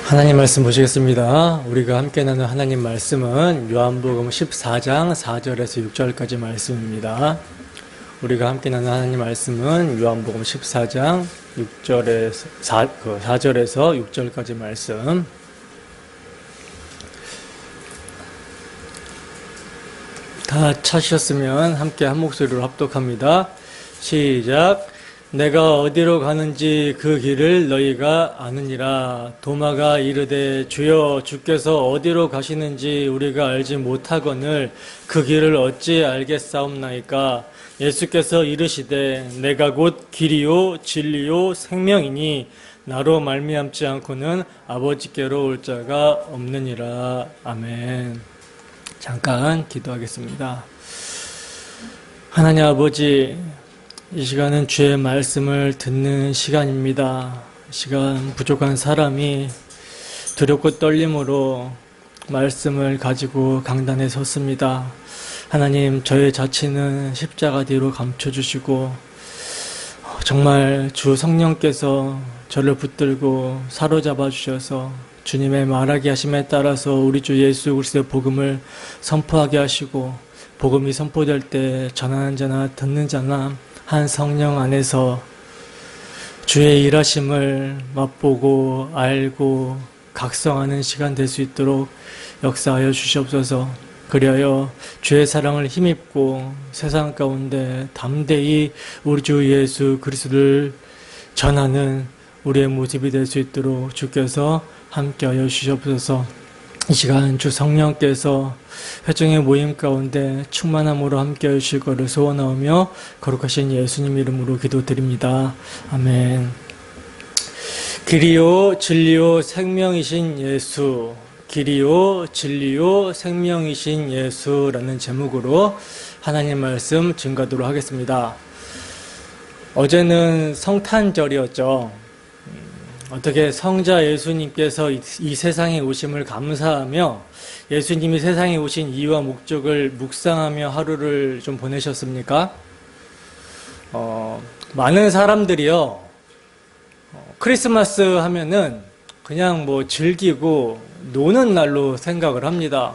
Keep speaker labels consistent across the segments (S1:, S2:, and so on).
S1: 하나님 말씀 보시겠습니다. 우리가 함께 나눈 하나님 말씀은 요한복음 14장 4절에서 6절까지 말씀입니다. 우리가 함께 나눈 하나님 말씀은 요한복음 14장 4절에서 6절까지 말씀. 다 찾으셨으면 함께 한 목소리로 합독합니다. 시작. 내가 어디로 가는지 그 길을 너희가 아느니라. 도마가 이르되 주여 주께서 어디로 가시는지 우리가 알지 못하거늘 그 길을 어찌 알겠사옵나이까. 예수께서 이르시되 내가 곧 길이요 진리요 생명이니 나로 말미암지 않고는 아버지께로 올 자가 없느니라. 아멘. 잠깐 기도하겠습니다. 하나님 아버지, 이 시간은 주의 말씀을 듣는 시간입니다. 시간 부족한 사람이 두렵고 떨림으로 말씀을 가지고 강단에 섰습니다. 하나님, 저의 자치는 십자가 뒤로 감춰주시고 정말 주 성령께서 저를 붙들고 사로잡아 주셔서 주님의 말하게 하심에 따라서 우리 주 예수 그리스도의 복음을 선포하게 하시고, 복음이 선포될 때 전하는 자나 듣는 자나 한 성령 안에서 주의 일하심을 맛보고 알고 각성하는 시간 될 수 있도록 역사하여 주시옵소서. 그리하여 주의 사랑을 힘입고 세상 가운데 담대히 우리 주 예수 그리스도를 전하는 우리의 모습이 될 수 있도록 주께서 함께하여 주시옵소서. 이 시간 주 성령께서 회중의 모임 가운데 충만함으로 함께하여 주실 것을 소원하오며 거룩하신 예수님 이름으로 기도드립니다. 아멘. 길이요 진리요 생명이신 예수, 길이요 진리요 생명이신 예수라는 제목으로 하나님 말씀 증거하도록 하겠습니다. 어제는 성탄절이었죠. 어떻게 성자 예수님께서 이 세상에 오심을 감사하며 예수님이 세상에 오신 이유와 목적을 묵상하며 하루를 좀 보내셨습니까? 많은 사람들이요, 크리스마스 하면은 그냥 뭐 즐기고 노는 날로 생각을 합니다.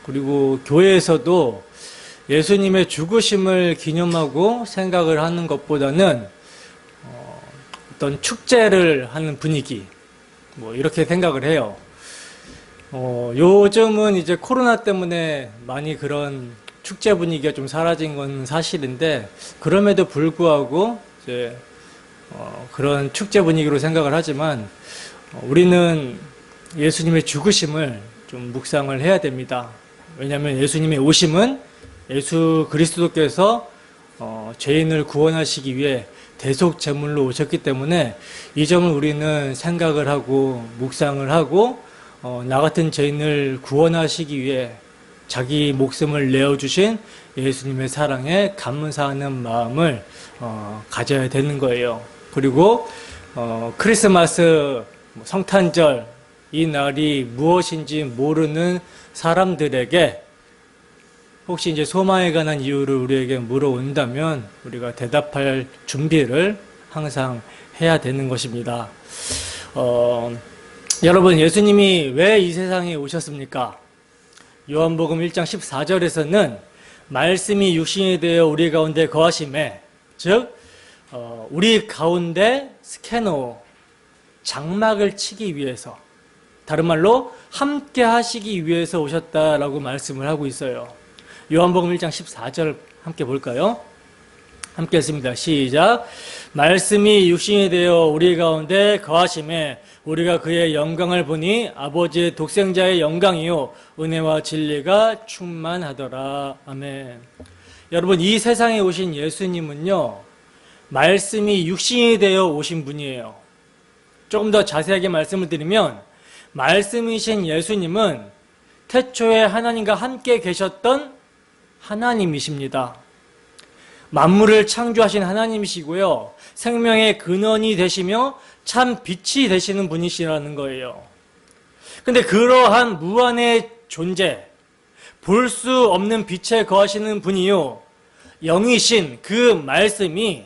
S1: 그리고 교회에서도 예수님의 죽으심을 기념하고 생각을 하는 것보다는 어떤 축제를 하는 분위기, 뭐 이렇게 생각을 해요. 요즘은 이제 코로나 때문에 많이 그런 축제 분위기가 좀 사라진 건 사실인데, 그럼에도 불구하고 이제 그런 축제 분위기로 생각을 하지만 우리는 예수님의 죽으심을 좀 묵상을 해야 됩니다. 왜냐하면 예수님의 오심은 예수 그리스도께서 죄인을 구원하시기 위해 대속 제물로 오셨기 때문에 이 점을 우리는 생각을 하고 묵상을 하고 나 같은 죄인을 구원하시기 위해 자기 목숨을 내어주신 예수님의 사랑에 감사하는 마음을 가져야 되는 거예요. 그리고 크리스마스, 성탄절, 이 날이 무엇인지 모르는 사람들에게 혹시 이제 소망에 관한 이유를 우리에게 물어온다면 우리가 대답할 준비를 항상 해야 되는 것입니다. 여러분, 예수님이 왜 이 세상에 오셨습니까? 요한복음 1장 14절에서는 말씀이 육신이 되어 우리 가운데 거하심에, 즉 우리 가운데 스캐너, 장막을 치기 위해서, 다른 말로 함께 하시기 위해서 오셨다라고 말씀을 하고 있어요. 요한복음 1장 14절 함께 볼까요? 함께 했습니다. 시작. 말씀이 육신이 되어 우리 가운데 거하심에 우리가 그의 영광을 보니 아버지의 독생자의 영광이요 은혜와 진리가 충만하더라. 아멘. 여러분, 이 세상에 오신 예수님은요, 말씀이 육신이 되어 오신 분이에요. 조금 더 자세하게 말씀을 드리면, 말씀이신 예수님은 태초에 하나님과 함께 계셨던 하나님이십니다. 만물을 창조하신 하나님이시고요, 생명의 근원이 되시며 참 빛이 되시는 분이시라는 거예요. 근데 그러한 무한의 존재, 볼 수 없는 빛에 거하시는 분이요, 영이신 그 말씀이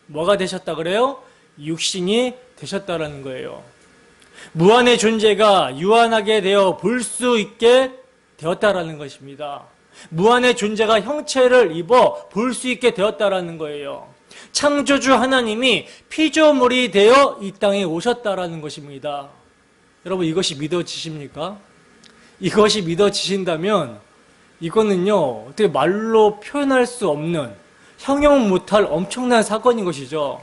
S1: 뭐가 되셨다 그래요? 육신이 되셨다라는 거예요. 무한의 존재가 유한하게 되어 볼 수 있게 되었다라는 것입니다. 무한의 존재가 형체를 입어 볼 수 있게 되었다라는 거예요. 창조주 하나님이 피조물이 되어 이 땅에 오셨다라는 것입니다. 여러분, 이것이 믿어지십니까? 이것이 믿어지신다면 이거는요, 어떻게 말로 표현할 수 없는, 형용 못할 엄청난 사건인 것이죠.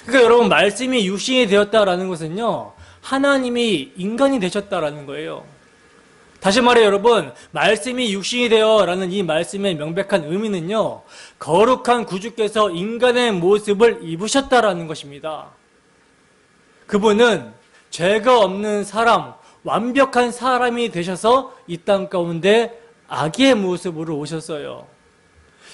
S1: 그러니까 여러분, 말씀이 육신이 되었다라는 것은요, 하나님이 인간이 되셨다라는 거예요. 다시 말해 여러분, 말씀이 육신이 되어라는 이 말씀의 명백한 의미는요, 거룩한 구주께서 인간의 모습을 입으셨다라는 것입니다. 그분은 죄가 없는 사람, 완벽한 사람이 되셔서 이 땅 가운데 아기의 모습으로 오셨어요.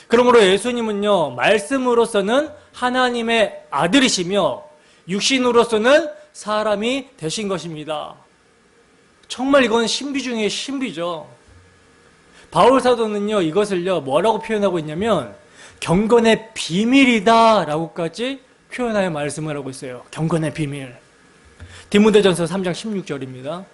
S1: 그러므로 예수님은요, 말씀으로서는 하나님의 아들이시며 육신으로서는 사람이 되신 것입니다. 정말 이건 신비 중에 신비죠. 바울 사도는요, 이것을요, 뭐라고 표현하고 있냐면 경건의 비밀이다 라고까지 표현하여 말씀을 하고 있어요. 경건의 비밀. 디모데전서 3장 16절입니다.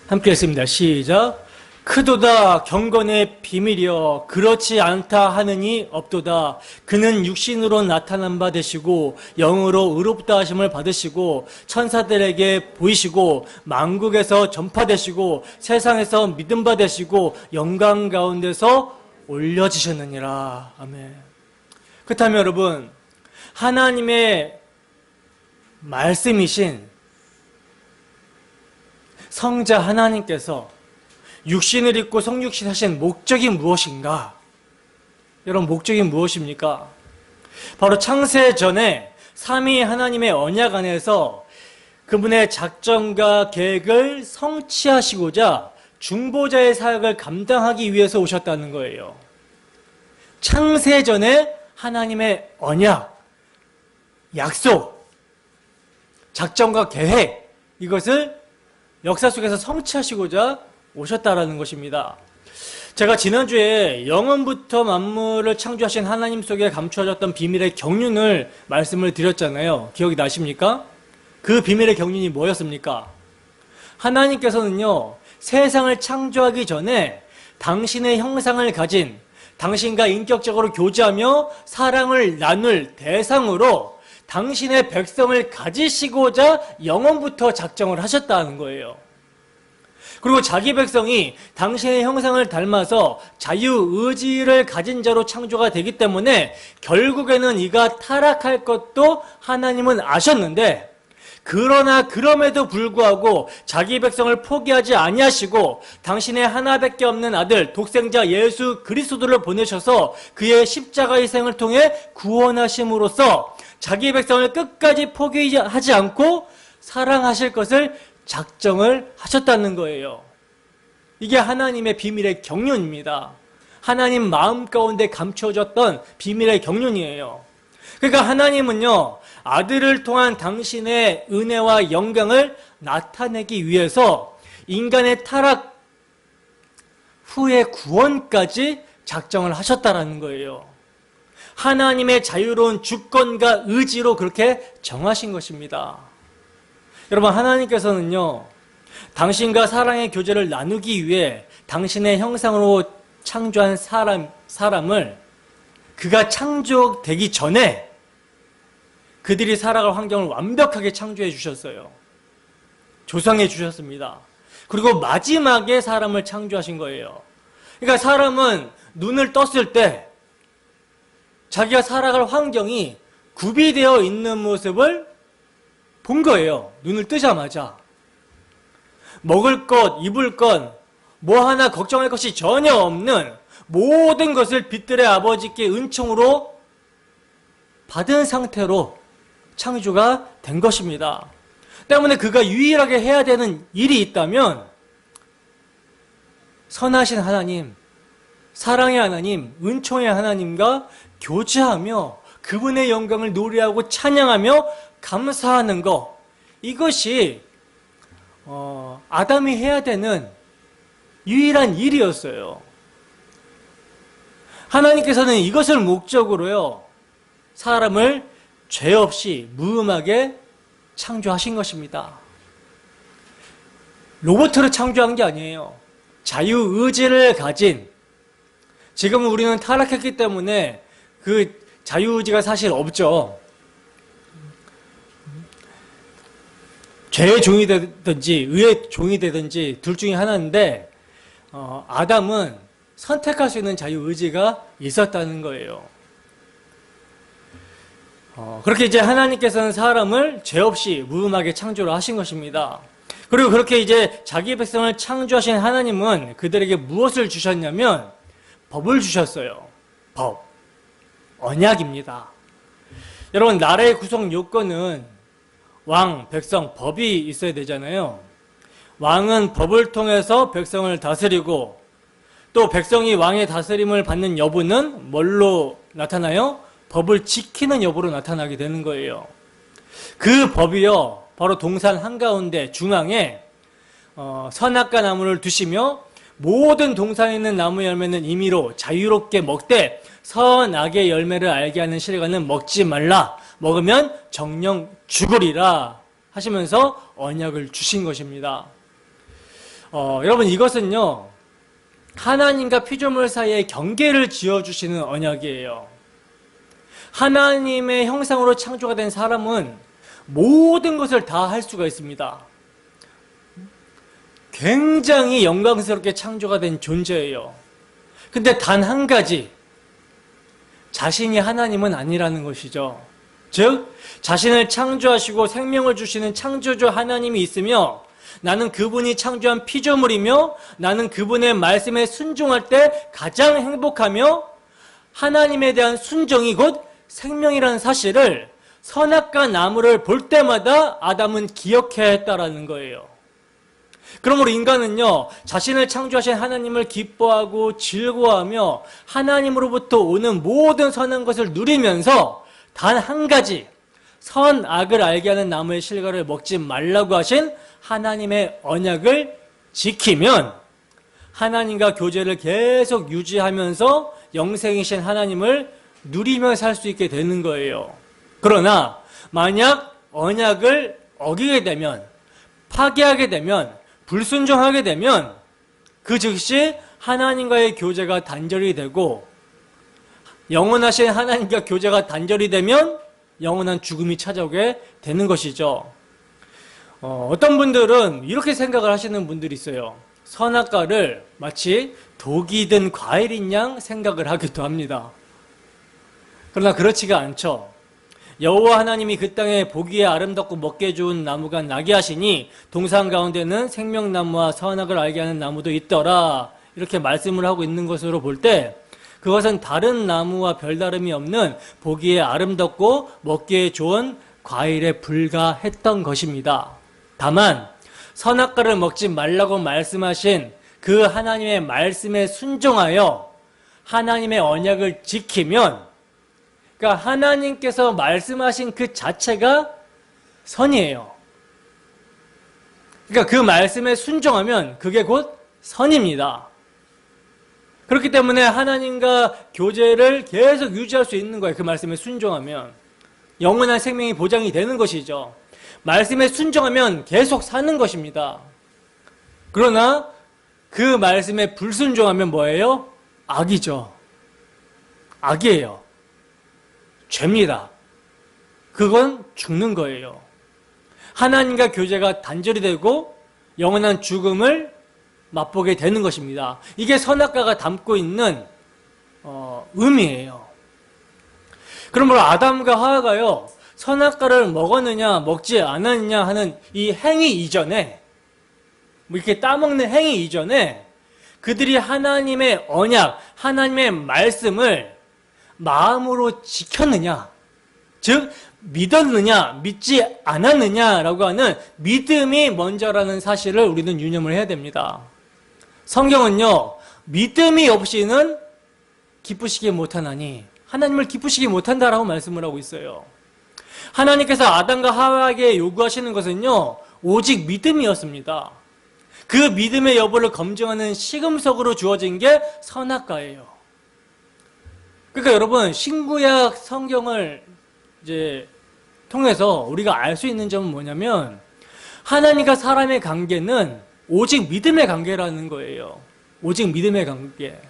S1: 함께 했습니다. 시작. 크도다 경건의 비밀이여 그렇지 않다 하느니 없도다. 그는 육신으로 나타난 바 되시고 영으로 의롭다 하심을 받으시고 천사들에게 보이시고 만국에서 전파되시고 세상에서 믿음 바 되시고 영광 가운데서 올려지셨느니라. 아멘. 그렇다면 여러분, 하나님의 말씀이신 성자 하나님께서 육신을 입고 성육신 하신 목적이 무엇인가? 여러분, 목적이 무엇입니까? 바로 창세 전에 삼위 하나님의 언약 안에서 그분의 작정과 계획을 성취하시고자 중보자의 사역을 감당하기 위해서 오셨다는 거예요. 창세 전에 하나님의 언약, 약속, 작정과 계획, 이것을 역사 속에서 성취하시고자 오셨다라는 것입니다. 제가 지난주에 영원부터 만물을 창조하신 하나님 속에 감추어졌던 비밀의 경륜을 말씀을 드렸잖아요. 기억이 나십니까? 그 비밀의 경륜이 뭐였습니까? 하나님께서는요, 세상을 창조하기 전에 당신의 형상을 가진, 당신과 인격적으로 교제하며 사랑을 나눌 대상으로 당신의 백성을 가지시고자 영원부터 작정을 하셨다는 거예요. 그리고 자기 백성이 당신의 형상을 닮아서 자유의지를 가진 자로 창조가 되기 때문에 결국에는 이가 타락할 것도 하나님은 아셨는데, 그러나 그럼에도 불구하고 자기 백성을 포기하지 아니하시고 당신의 하나밖에 없는 아들 독생자 예수 그리스도를 보내셔서 그의 십자가 희생을 통해 구원하심으로써 자기 백성을 끝까지 포기하지 않고 사랑하실 것을 작정을 하셨다는 거예요. 이게 하나님의 비밀의 경륜입니다. 하나님 마음 가운데 감춰졌던 비밀의 경륜이에요. 그러니까 하나님은요, 아들을 통한 당신의 은혜와 영광을 나타내기 위해서 인간의 타락 후의 구원까지 작정을 하셨다라는 거예요. 하나님의 자유로운 주권과 의지로 그렇게 정하신 것입니다. 여러분, 하나님께서는요, 당신과 사랑의 교제를 나누기 위해 당신의 형상으로 창조한 사람을 그가 창조되기 전에 그들이 살아갈 환경을 완벽하게 창조해 주셨어요. 조성해 주셨습니다. 그리고 마지막에 사람을 창조하신 거예요. 그러니까 사람은 눈을 떴을 때 자기가 살아갈 환경이 구비되어 있는 모습을 본 거예요. 눈을 뜨자마자. 먹을 것, 입을 것, 뭐 하나 걱정할 것이 전혀 없는 모든 것을 빛들의 아버지께 은총으로 받은 상태로 창조가 된 것입니다. 때문에 그가 유일하게 해야 되는 일이 있다면 선하신 하나님, 사랑의 하나님, 은총의 하나님과 교제하며 그분의 영광을 노래하고 찬양하며 감사하는 것, 이것이 아담이 해야 되는 유일한 일이었어요. 하나님께서는 이것을 목적으로요, 사람을 죄 없이 무음하게 창조하신 것입니다. 로봇으로 창조한 게 아니에요. 자유의지를 가진, 지금 우리는 타락했기 때문에 그 자유의지가 사실 없죠. 죄의 종이 되든지 의의 종이 되든지 둘 중에 하나인데 아담은 선택할 수 있는 자유의지가 있었다는 거예요. 그렇게 이제 하나님께서는 사람을 죄 없이 무음하게 창조를 하신 것입니다. 그리고 그렇게 이제 자기 백성을 창조하신 하나님은 그들에게 무엇을 주셨냐면 법을 주셨어요. 법. 언약입니다. 여러분, 나라의 구성 요건은 왕, 백성, 법이 있어야 되잖아요. 왕은 법을 통해서 백성을 다스리고 또 백성이 왕의 다스림을 받는 여부는 뭘로 나타나요? 법을 지키는 여부로 나타나게 되는 거예요. 그 법이요, 바로 동산 한가운데 중앙에 선악과 나무를 두시며 모든 동산에 있는 나무 열매는 임의로 자유롭게 먹되 선악의 열매를 알게 하는 실과는 먹지 말라. 먹으면 정령 죽으리라 하시면서 언약을 주신 것입니다. 여러분, 이것은요, 하나님과 피조물 사이에 경계를 지어주시는 언약이에요. 하나님의 형상으로 창조가 된 사람은 모든 것을 다 할 수가 있습니다. 굉장히 영광스럽게 창조가 된 존재예요. 근데 단 한 가지, 자신이 하나님은 아니라는 것이죠. 즉, 자신을 창조하시고 생명을 주시는 창조주 하나님이 있으며 나는 그분이 창조한 피조물이며 나는 그분의 말씀에 순종할 때 가장 행복하며 하나님에 대한 순종이 곧 생명이라는 사실을 선악과 나무를 볼 때마다 아담은 기억해야 했다라는 거예요. 그러므로 인간은요, 자신을 창조하신 하나님을 기뻐하고 즐거워하며 하나님으로부터 오는 모든 선한 것을 누리면서 단 한 가지, 선악을 알게 하는 나무의 실과를 먹지 말라고 하신 하나님의 언약을 지키면 하나님과 교제를 계속 유지하면서 영생이신 하나님을 누리며 살 수 있게 되는 거예요. 그러나 만약 언약을 어기게 되면, 파괴하게 되면, 불순종하게 되면 그 즉시 하나님과의 교제가 단절이 되고, 영원하신 하나님과 교제가 단절이 되면 영원한 죽음이 찾아오게 되는 것이죠. 어떤 분들은 이렇게 생각을 하시는 분들이 있어요. 선악과를 마치 독이 든 과일인 양 생각을 하기도 합니다. 그러나 그렇지가 않죠. 여호와 하나님이 그 땅에 보기에 아름답고 먹기에 좋은 나무가 나게 하시니 동산 가운데는 생명나무와 선악을 알게 하는 나무도 있더라, 이렇게 말씀을 하고 있는 것으로 볼 때 그것은 다른 나무와 별다름이 없는 보기에 아름답고 먹기에 좋은 과일에 불과했던 것입니다. 다만 선악과를 먹지 말라고 말씀하신 그 하나님의 말씀에 순종하여 하나님의 언약을 지키면, 그러니까 하나님께서 말씀하신 그 자체가 선이에요. 그러니까 그 말씀에 순종하면 그게 곧 선입니다. 그렇기 때문에 하나님과 교제를 계속 유지할 수 있는 거예요. 그 말씀에 순종하면 영원한 생명이 보장이 되는 것이죠. 말씀에 순종하면 계속 사는 것입니다. 그러나 그 말씀에 불순종하면 뭐예요? 악이죠. 악이에요. 죄입니다. 그건 죽는 거예요. 하나님과 교제가 단절이 되고 영원한 죽음을 맛보게 되는 것입니다. 이게 선악과가 담고 있는 의미예요. 그러므로 아담과 하와가요, 선악과를 먹었느냐 먹지 않았느냐 하는 이 행위 이전에, 이렇게 따먹는 행위 이전에 그들이 하나님의 언약, 하나님의 말씀을 마음으로 지켰느냐, 즉 믿었느냐 믿지 않았느냐라고 하는 믿음이 먼저라는 사실을 우리는 유념을 해야 됩니다. 성경은요, 믿음이 없이는 기쁘시게 못하나니, 하나님을 기쁘시게 못한다라고 말씀을 하고 있어요. 하나님께서 아담과 하와에게 요구하시는 것은요, 오직 믿음이었습니다. 그 믿음의 여부를 검증하는 시금석으로 주어진 게 선악과예요. 그러니까 여러분, 신구약 성경을 이제 통해서 우리가 알 수 있는 점은 뭐냐면 하나님과 사람의 관계는 오직 믿음의 관계라는 거예요. 오직 믿음의 관계.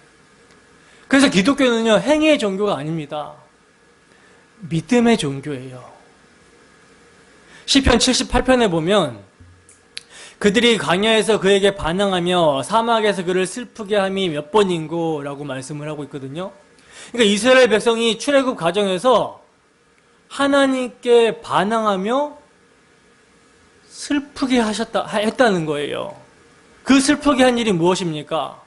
S1: 그래서 기독교는요, 행위의 종교가 아닙니다. 믿음의 종교예요. 시편 78편에 보면 그들이 광야에서 그에게 반항하며 사막에서 그를 슬프게 함이 몇 번인고 라고 말씀을 하고 있거든요. 그러니까 이스라엘 백성이 출애굽 과정에서 하나님께 반항하며 슬프게 했다는 거예요. 그 슬프게 한 일이 무엇입니까?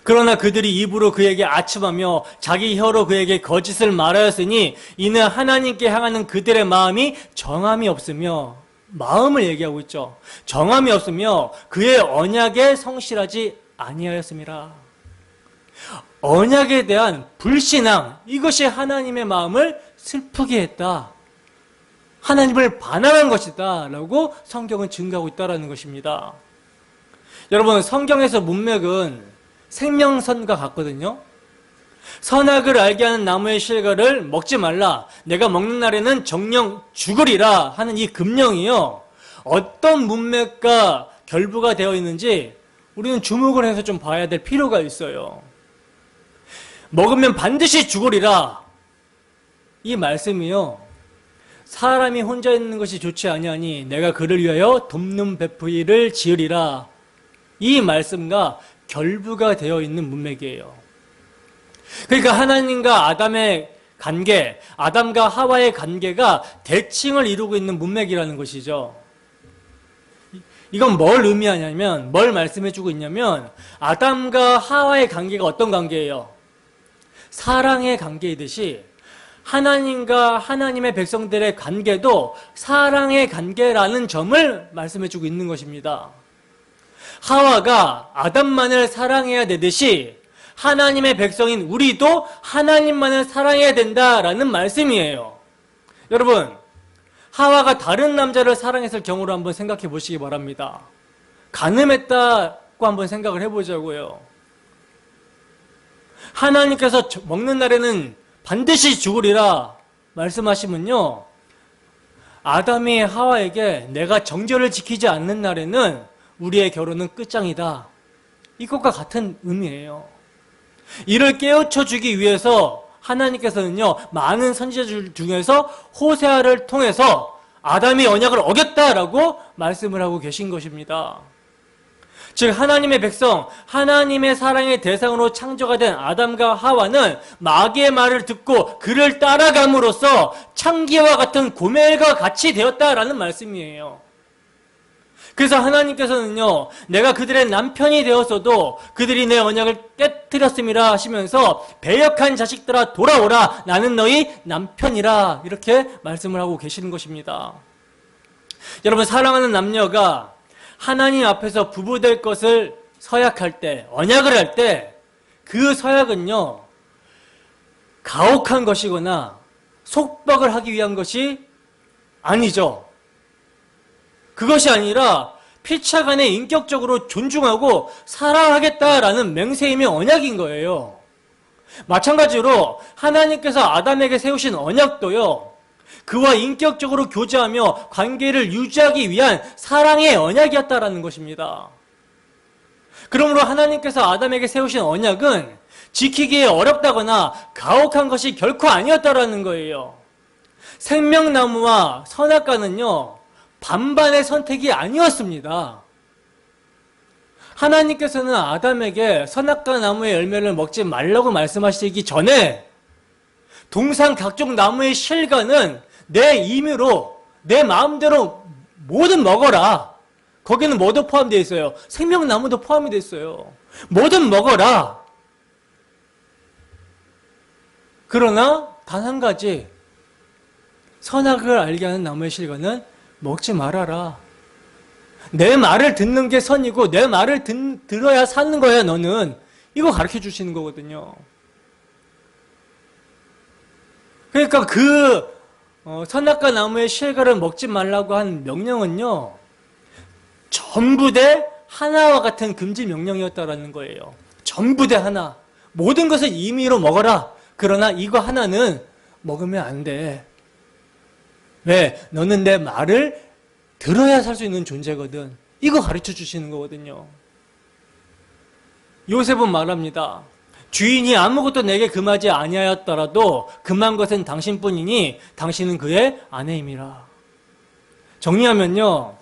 S1: 그러나 그들이 입으로 그에게 아첨하며 자기 혀로 그에게 거짓을 말하였으니 이는 하나님께 향하는 그들의 마음이 정함이 없으며, 마음을 얘기하고 있죠. 정함이 없으며 그의 언약에 성실하지 아니하였음이라. 언약에 대한 불신앙, 이것이 하나님의 마음을 슬프게 했다. 하나님을 반항한 것이다 라고 성경은 증거하고 있다는 것입니다. 여러분, 성경에서 문맥은 생명선과 같거든요. 선악을 알게 하는 나무의 실과를 먹지 말라. 내가 먹는 날에는 정령 죽으리라 하는 이 금령이요, 어떤 문맥과 결부가 되어 있는지 우리는 주목을 해서 좀 봐야 될 필요가 있어요. 먹으면 반드시 죽으리라. 이 말씀이요, 사람이 혼자 있는 것이 좋지 아니하니 내가 그를 위하여 돕는 베풀이를 지으리라. 이 말씀과 결부가 되어 있는 문맥이에요. 그러니까 하나님과 아담의 관계, 아담과 하와의 관계가 대칭을 이루고 있는 문맥이라는 것이죠. 이건 뭘 의미하냐면, 뭘 말씀해주고 있냐면, 아담과 하와의 관계가 어떤 관계예요? 사랑의 관계이듯이 하나님과 하나님의 백성들의 관계도 사랑의 관계라는 점을 말씀해주고 있는 것입니다. 하와가 아담만을 사랑해야 되듯이 하나님의 백성인 우리도 하나님만을 사랑해야 된다라는 말씀이에요. 여러분, 하와가 다른 남자를 사랑했을 경우를 한번 생각해 보시기 바랍니다. 간음했다고 한번 생각을 해보자고요. 하나님께서 먹는 날에는 반드시 죽으리라 말씀하시면요, 아담이 하와에게 내가 정절을 지키지 않는 날에는 우리의 결혼은 끝장이다, 이것과 같은 의미예요. 이를 깨우쳐 주기 위해서 하나님께서는요, 많은 선지자들 중에서 호세아를 통해서 아담이 언약을 어겼다라고 말씀을 하고 계신 것입니다. 즉 하나님의 백성, 하나님의 사랑의 대상으로 창조가 된 아담과 하와는 마귀의 말을 듣고 그를 따라감으로써 창기와 같은 고멜과 같이 되었다라는 말씀이에요. 그래서 하나님께서는요, 내가 그들의 남편이 되었어도 그들이 내 언약을 깨뜨렸음이라 하시면서 배역한 자식들아 돌아오라, 나는 너희 남편이라, 이렇게 말씀을 하고 계시는 것입니다. 여러분, 사랑하는 남녀가 하나님 앞에서 부부될 것을 서약할 때, 언약을 할 때, 그 서약은요, 가혹한 것이거나 속박을 하기 위한 것이 아니죠. 그것이 아니라 피차간에 인격적으로 존중하고 사랑하겠다라는 맹세임의 언약인 거예요. 마찬가지로 하나님께서 아담에게 세우신 언약도요, 그와 인격적으로 교제하며 관계를 유지하기 위한 사랑의 언약이었다라는 것입니다. 그러므로 하나님께서 아담에게 세우신 언약은 지키기에 어렵다거나 가혹한 것이 결코 아니었다라는 거예요. 생명나무와 선악과는요, 반반의 선택이 아니었습니다. 하나님께서는 아담에게 선악과 나무의 열매를 먹지 말라고 말씀하시기 전에 동산 각종 나무의 실과는 내 임의로, 내 마음대로 뭐든 먹어라. 거기는 뭐도 포함되어 있어요? 생명나무도 포함이 되어 있어요. 뭐든 먹어라. 그러나 단 한 가지, 선악을 알게 하는 나무의 실과는 먹지 말아라. 내 말을 듣는 게 선이고 내 말을 들어야 사는 거야 너는. 이거 가르쳐 주시는 거거든요. 그러니까 그 선악과 나무의 실과를 먹지 말라고 한 명령은요, 전부 대 하나와 같은 금지 명령이었다라는 거예요. 전부 대 하나. 모든 것을 임의로 먹어라. 그러나 이거 하나는 먹으면 안 돼. 왜? 너는 내 말을 들어야 살 수 있는 존재거든. 이거 가르쳐 주시는 거거든요. 요셉은 말합니다. 주인이 아무것도 내게 금하지 아니하였더라도 금한 것은 당신뿐이니 당신은 그의 아내임이라. 정리하면요,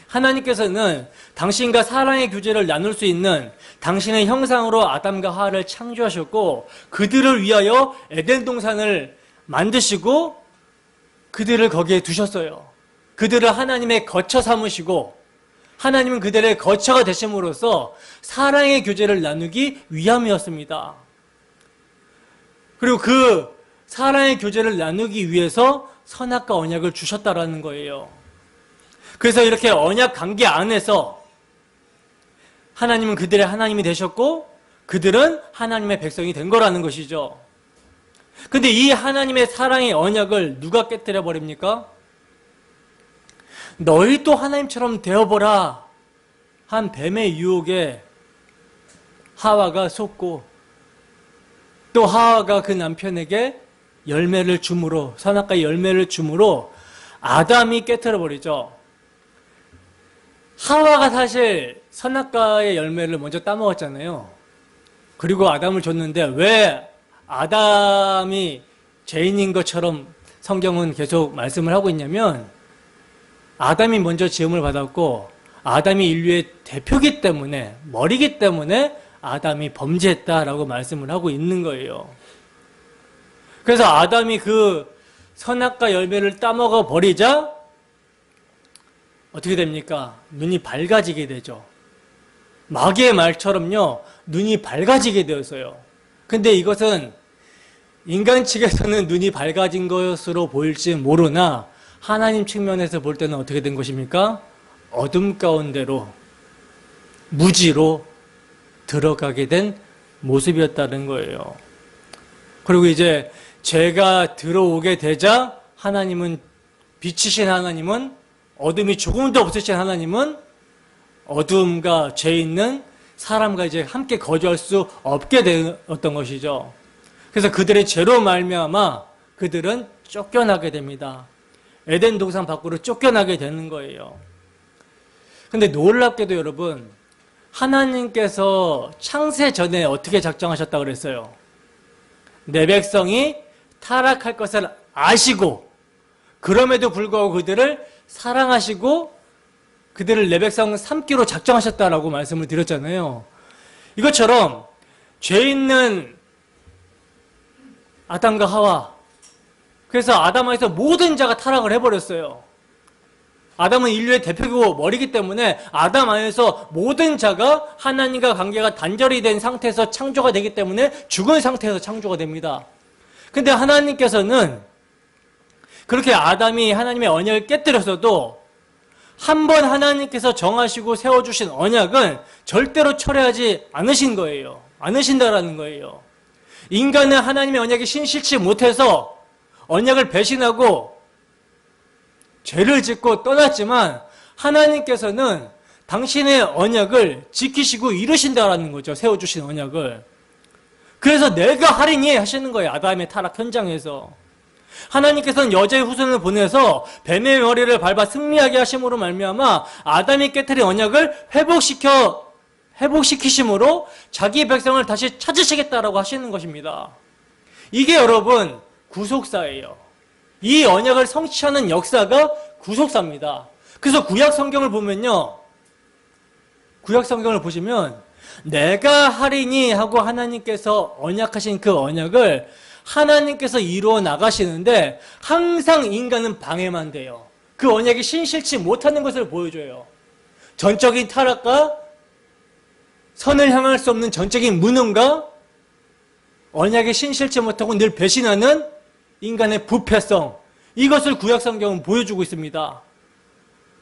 S1: 하나님께서는 당신과 사랑의 교제를 나눌 수 있는 당신의 형상으로 아담과 하와를 창조하셨고 그들을 위하여 에덴 동산을 만드시고 그들을 거기에 두셨어요. 그들을 하나님의 거처 삼으시고 하나님은 그들의 거처가 되심으로써 사랑의 교제를 나누기 위함이었습니다. 그리고 그 사랑의 교제를 나누기 위해서 선악과 언약을 주셨다라는 거예요. 그래서 이렇게 언약 관계 안에서 하나님은 그들의 하나님이 되셨고 그들은 하나님의 백성이 된 거라는 것이죠. 근데 이 하나님의 사랑의 언약을 누가 깨뜨려 버립니까? 너희 또 하나님처럼 되어보라 한 뱀의 유혹에 하와가 속고 또 하와가 그 남편에게 열매를 주므로 선악과의 열매를 주므로 아담이 깨뜨려 버리죠. 하와가 사실 선악과의 열매를 먼저 따먹었잖아요. 그리고 아담을 줬는데 왜 아담이 죄인인 것처럼 성경은 계속 말씀을 하고 있냐면 아담이 먼저 지음을 받았고 아담이 인류의 대표기 때문에 머리기 때문에 아담이 범죄했다라고 말씀을 하고 있는 거예요. 그래서 아담이 그 선악과 열매를 따먹어 버리자 어떻게 됩니까? 눈이 밝아지게 되죠. 마귀의 말처럼요, 눈이 밝아지게 되었어요. 근데 이것은 인간 측에서는 눈이 밝아진 것으로 보일지 모르나 하나님 측면에서 볼 때는 어떻게 된 것입니까? 어둠 가운데로 무지로 들어가게 된 모습이었다는 거예요. 그리고 이제 죄가 들어오게 되자 하나님은 빛이신 하나님은 어둠이 조금도 없으신 하나님은 어둠과 죄 있는 사람과 이제 함께 거주할 수 없게 되었던 것이죠. 그래서 그들의 죄로 말미암아 그들은 쫓겨나게 됩니다. 에덴 동산 밖으로 쫓겨나게 되는 거예요. 근데 놀랍게도 여러분, 하나님께서 창세 전에 어떻게 작정하셨다고 그랬어요? 내 백성이 타락할 것을 아시고 그럼에도 불구하고 그들을 사랑하시고 그들을 내 백성 삼기로 작정하셨다라고 말씀을 드렸잖아요. 이것처럼 죄 있는 아담과 하와, 그래서 아담 안에서 모든 자가 타락을 해버렸어요. 아담은 인류의 대표고 머리기 때문에 아담 안에서 모든 자가 하나님과 관계가 단절이 된 상태에서 창조가 되기 때문에 죽은 상태에서 창조가 됩니다. 근데 하나님께서는 그렇게 아담이 하나님의 언약을 깨뜨렸어도 한 번 하나님께서 정하시고 세워주신 언약은 절대로 철회하지 않으신 거예요. 않으신다라는 거예요. 인간은 하나님의 언약이 신실치 못해서 언약을 배신하고 죄를 짓고 떠났지만 하나님께서는 당신의 언약을 지키시고 이루신다라는 거죠. 세워주신 언약을. 그래서 내가 하리니 하시는 거예요. 아담의 타락 현장에서. 하나님께서는 여자의 후손을 보내서 뱀의 머리를 밟아 승리하게 하심으로 말미암아 아담이 깨뜨린 언약을 회복시키심으로 자기 백성을 다시 찾으시겠다라고 하시는 것입니다. 이게 여러분 구속사예요. 이 언약을 성취하는 역사가 구속사입니다. 그래서 구약 성경을 보면요, 구약 성경을 보시면 내가 하리니 하고 하나님께서 언약하신 그 언약을 하나님께서 이루어 나가시는데 항상 인간은 방해만 돼요. 그 언약이 신실치 못하는 것을 보여줘요. 전적인 타락과 선을 향할 수 없는 전적인 무능과 언약이 신실치 못하고 늘 배신하는 인간의 부패성, 이것을 구약 성경은 보여주고 있습니다.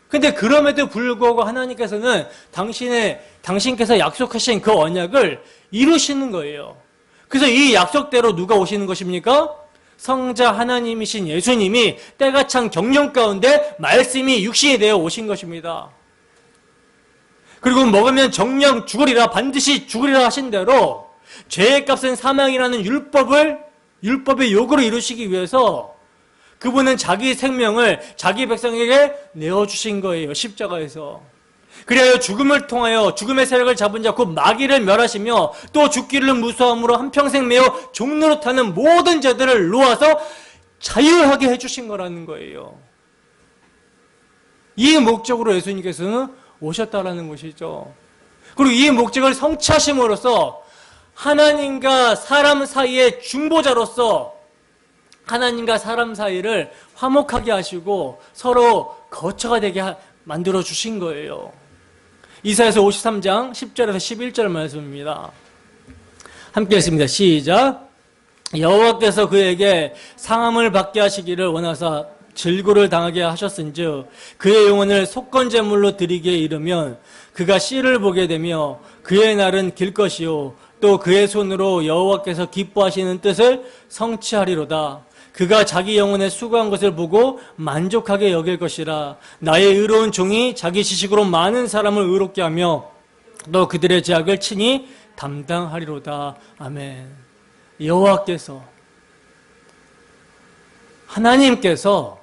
S1: 근데 그럼에도 불구하고 하나님께서는 당신께서 약속하신 그 언약을 이루시는 거예요. 그래서 이 약속대로 누가 오시는 것입니까? 성자 하나님이신 예수님이 때가 찬 경륜 가운데 말씀이 육신이 되어 오신 것입니다. 그리고 먹으면 정령 죽으리라, 반드시 죽으리라 하신 대로 죄의 값은 사망이라는 율법의 요구를 이루시기 위해서 그분은 자기 생명을 자기 백성에게 내어주신 거예요. 십자가에서. 그리하여 죽음을 통하여 죽음의 세력을 잡은 자 곧 마귀를 멸하시며 또 죽기를 무서함으로 한평생 매어 종로로 타는 모든 자들을 놓아서 자유하게 해주신 거라는 거예요. 이 목적으로 예수님께서는 오셨다라는 것이죠. 그리고 이 목적을 성취하심으로써 하나님과 사람 사이의 중보자로서 하나님과 사람 사이를 화목하게 하시고 서로 거처가 되게 만들어 주신 거예요. 이사야서 53장 10절에서 11절 말씀입니다. 함께 읽습니다. 시작. 여호와께서 그에게 상함을 받게 하시기를 원하사 질고를 당하게 하셨은즉 그의 영혼을 속건제물로 드리게 이르면 그가 씨를 보게 되며 그의 날은 길 것이요 또 그의 손으로 여호와께서 기뻐하시는 뜻을 성취하리로다. 그가 자기 영혼에 수고한 것을 보고 만족하게 여길 것이라. 나의 의로운 종이 자기 지식으로 많은 사람을 의롭게 하며 또 그들의 죄악을 친히 담당하리로다. 아멘. 여호와께서, 하나님께서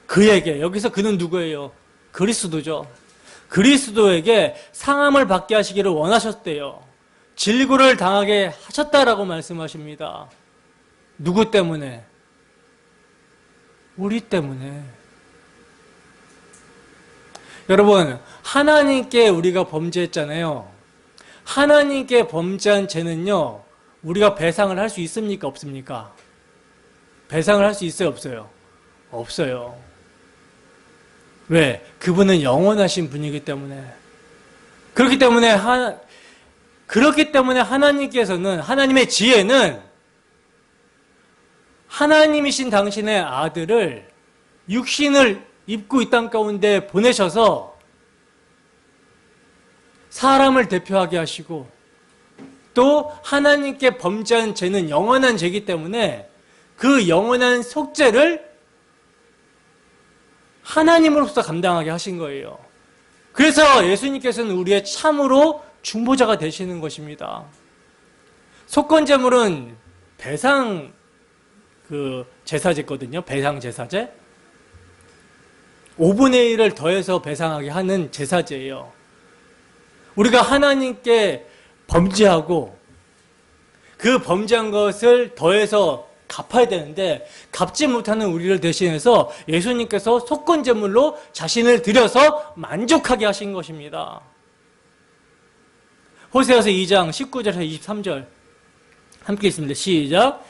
S1: 그에게, 여기서 그는 누구예요? 그리스도죠. 그리스도에게 상함을 받게 하시기를 원하셨대요. 질고를 당하게 하셨다라고 말씀하십니다. 누구 때문에? 우리 때문에. 여러분, 하나님께 우리가 범죄했잖아요. 하나님께 범죄한 죄는요, 우리가 배상을 할 수 있습니까? 없습니까? 배상을 할 수 있어요? 없어요? 없어요. 왜? 그분은 영원하신 분이기 때문에. 그렇기 때문에 하나님께서는, 하나님의 지혜는 하나님이신 당신의 아들을 육신을 입고 이 땅 가운데 보내셔서 사람을 대표하게 하시고 또 하나님께 범죄한 죄는 영원한 죄이기 때문에 그 영원한 속죄를 하나님으로서 감당하게 하신 거예요. 그래서 예수님께서는 우리의 참으로 중보자가 되시는 것입니다. 속건제물은 배상 제사제거든요. 배상 제사제. 5분의 1을 더해서 배상하게 하는 제사제예요. 우리가 하나님께 범죄하고 그 범죄한 것을 더해서 갚아야 되는데 갚지 못하는 우리를 대신해서 예수님께서 속건제물로 자신을 드려서 만족하게 하신 것입니다. 호세아서 2장 19절에서 23절 함께 있습니다. 시작.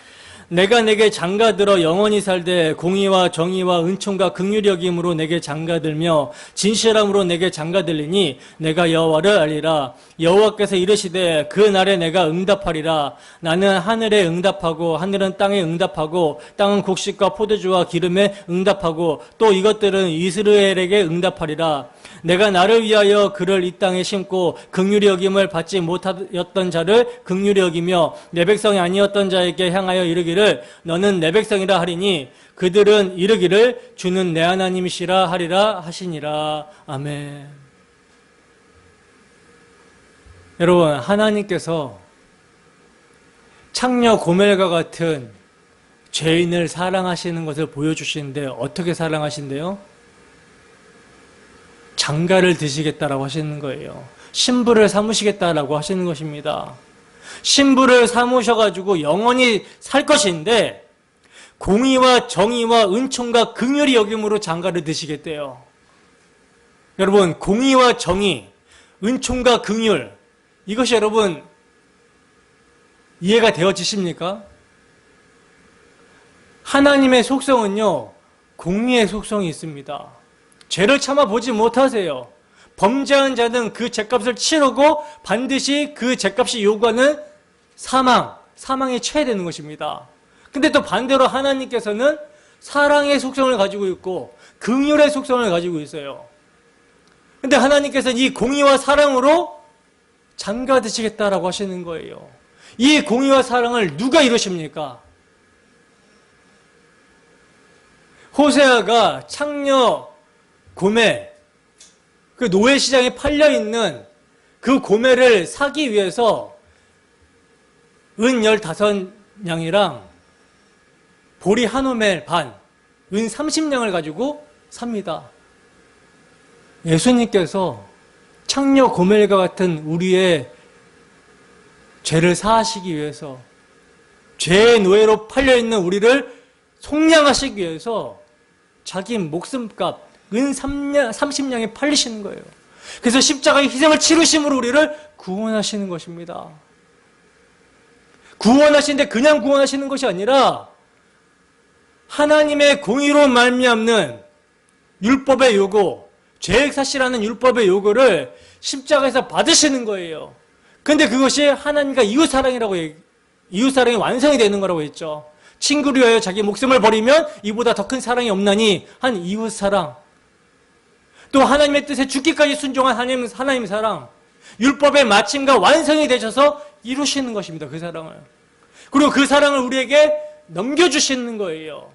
S1: 내가 내게 장가들어 영원히 살되 공의와 정의와 은총과 긍휼히 여김으로 내게 장가들며 진실함으로 내게 장가들리니 내가 여호와를 알리라. 여호와께서 이르시되 그 날에 내가 응답하리라. 나는 하늘에 응답하고 하늘은 땅에 응답하고 땅은 곡식과 포도주와 기름에 응답하고 또 이것들은 이스라엘에게 응답하리라. 내가 나를 위하여 그를 이 땅에 심고 긍휼히 여김을 받지 못하였던 자를 긍휼히 여기며 내 백성이 아니었던 자에게 향하여 이르기를 너는 내 백성이라 하리니 그들은 이르기를 주는 내 하나님이시라 하리라 하시니라. 아멘. 여러분, 하나님께서 창녀 고멜과 같은 죄인을 사랑하시는 것을 보여주시는데 어떻게 사랑하신대요? 장가를 드시겠다라고 하시는 거예요. 신부를 삼으시겠다라고 하시는 것입니다. 신부를 삼으셔가지고 영원히 살 것인데 공의와 정의와 은총과 긍휼히 여김으로 장가를 드시겠대요. 여러분, 공의와 정의, 은총과 긍휼, 이것이 여러분 이해가 되어지십니까? 하나님의 속성은요, 공의의 속성이 있습니다. 죄를 참아보지 못하세요. 범죄한 자는 그 죄값을 치르고 반드시 그 죄값이 요구하는 사망에 처해야 되는 것입니다. 근데 또 반대로 하나님께서는 사랑의 속성을 가지고 있고 긍휼의 속성을 가지고 있어요. 근데 하나님께서는 이 공의와 사랑으로 장가 드시겠다라고 하시는 거예요. 이 공의와 사랑을 누가 이루십니까? 호세아가 창녀 고멜, 그 노예시장에 팔려있는 그 고멜을 사기 위해서 은 15냥이랑 보리 한 오멜 반, 은 30냥을 가지고 삽니다. 예수님께서 창녀 고멜과 같은 우리의 죄를 사하시기 위해서, 죄의 노예로 팔려있는 우리를 속량하시기 위해서 자기 목숨값 은 30냥에 팔리시는 거예요. 그래서 십자가의 희생을 치르심으로 우리를 구원하시는 것입니다. 구원하시는데 그냥 구원하시는 것이 아니라 하나님의 공의로 말미암는 율법의 요구, 죄액사시라는 율법의 요구를 십자가에서 받으시는 거예요. 근데 그것이 하나님과 이웃사랑이 완성이 되는 거라고 했죠. 친구를 위하여 자기 목숨을 버리면 이보다 더 큰 사랑이 없나니 한 이웃사랑. 또 하나님의 뜻에 죽기까지 순종한 하나님의 사랑. 율법의 마침과 완성이 되셔서 이루시는 것입니다. 그 사랑을. 그리고 그 사랑을 우리에게 넘겨주시는 거예요.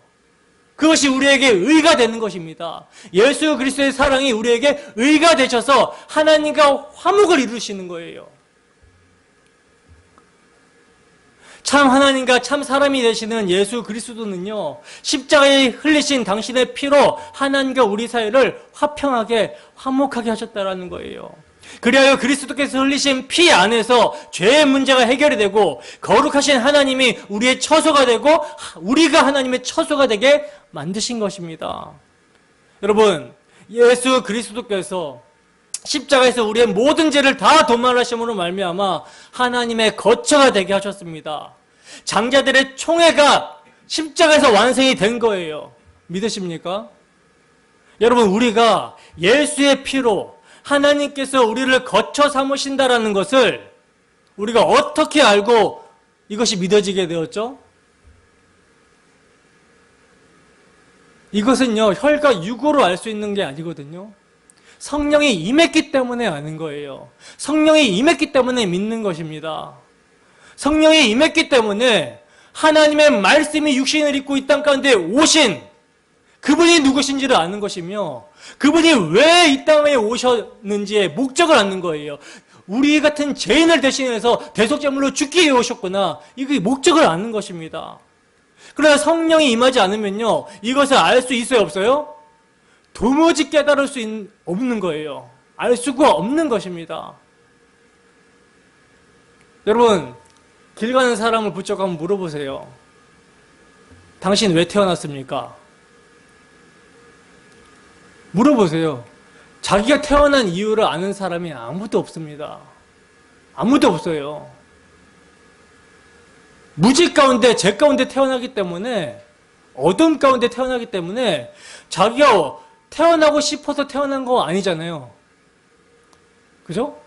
S1: 그것이 우리에게 의가 되는 것입니다. 예수 그리스도의 사랑이 우리에게 의가 되셔서 하나님과 화목을 이루시는 거예요. 참 하나님과 참 사람이 되시는 예수 그리스도는요, 십자가에 흘리신 당신의 피로 하나님과 우리 사이를 화평하게 화목하게 하셨다라는 거예요. 그리하여 그리스도께서 흘리신 피 안에서 죄의 문제가 해결이 되고 거룩하신 하나님이 우리의 처소가 되고 우리가 하나님의 처소가 되게 만드신 것입니다. 여러분, 예수 그리스도께서 십자가에서 우리의 모든 죄를 다 도말하심으로 말미암아 하나님의 거처가 되게 하셨습니다. 장자들의 총회가 십자가에서 완성이 된 거예요. 믿으십니까? 여러분, 우리가 예수의 피로 하나님께서 우리를 거처 삼으신다라는 것을 우리가 어떻게 알고 이것이 믿어지게 되었죠? 이것은요, 혈과 육으로 알 수 있는 게 아니거든요. 성령이 임했기 때문에 아는 거예요. 성령이 임했기 때문에 믿는 것입니다. 성령이 임했기 때문에 하나님의 말씀이 육신을 입고 이 땅 가운데 오신 그분이 누구신지를 아는 것이며 그분이 왜 이 땅에 오셨는지의 목적을 아는 거예요. 우리 같은 죄인을 대신해서 대속제물로 죽기 위해 오셨구나. 이게 목적을 아는 것입니다. 그러나 성령이 임하지 않으면요, 이것을 알 수 있어요, 없어요? 도무지 깨달을 수 없는 거예요. 알 수가 없는 것입니다. 여러분, 길 가는 사람을 붙잡고 한번 물어보세요. 당신 왜 태어났습니까? 물어보세요. 자기가 태어난 이유를 아는 사람이 아무도 없습니다. 아무도 없어요. 무지 가운데, 죄 가운데 태어나기 때문에, 어둠 가운데 태어나기 때문에 자기가 태어나고 싶어서 태어난 거 아니잖아요. 그죠?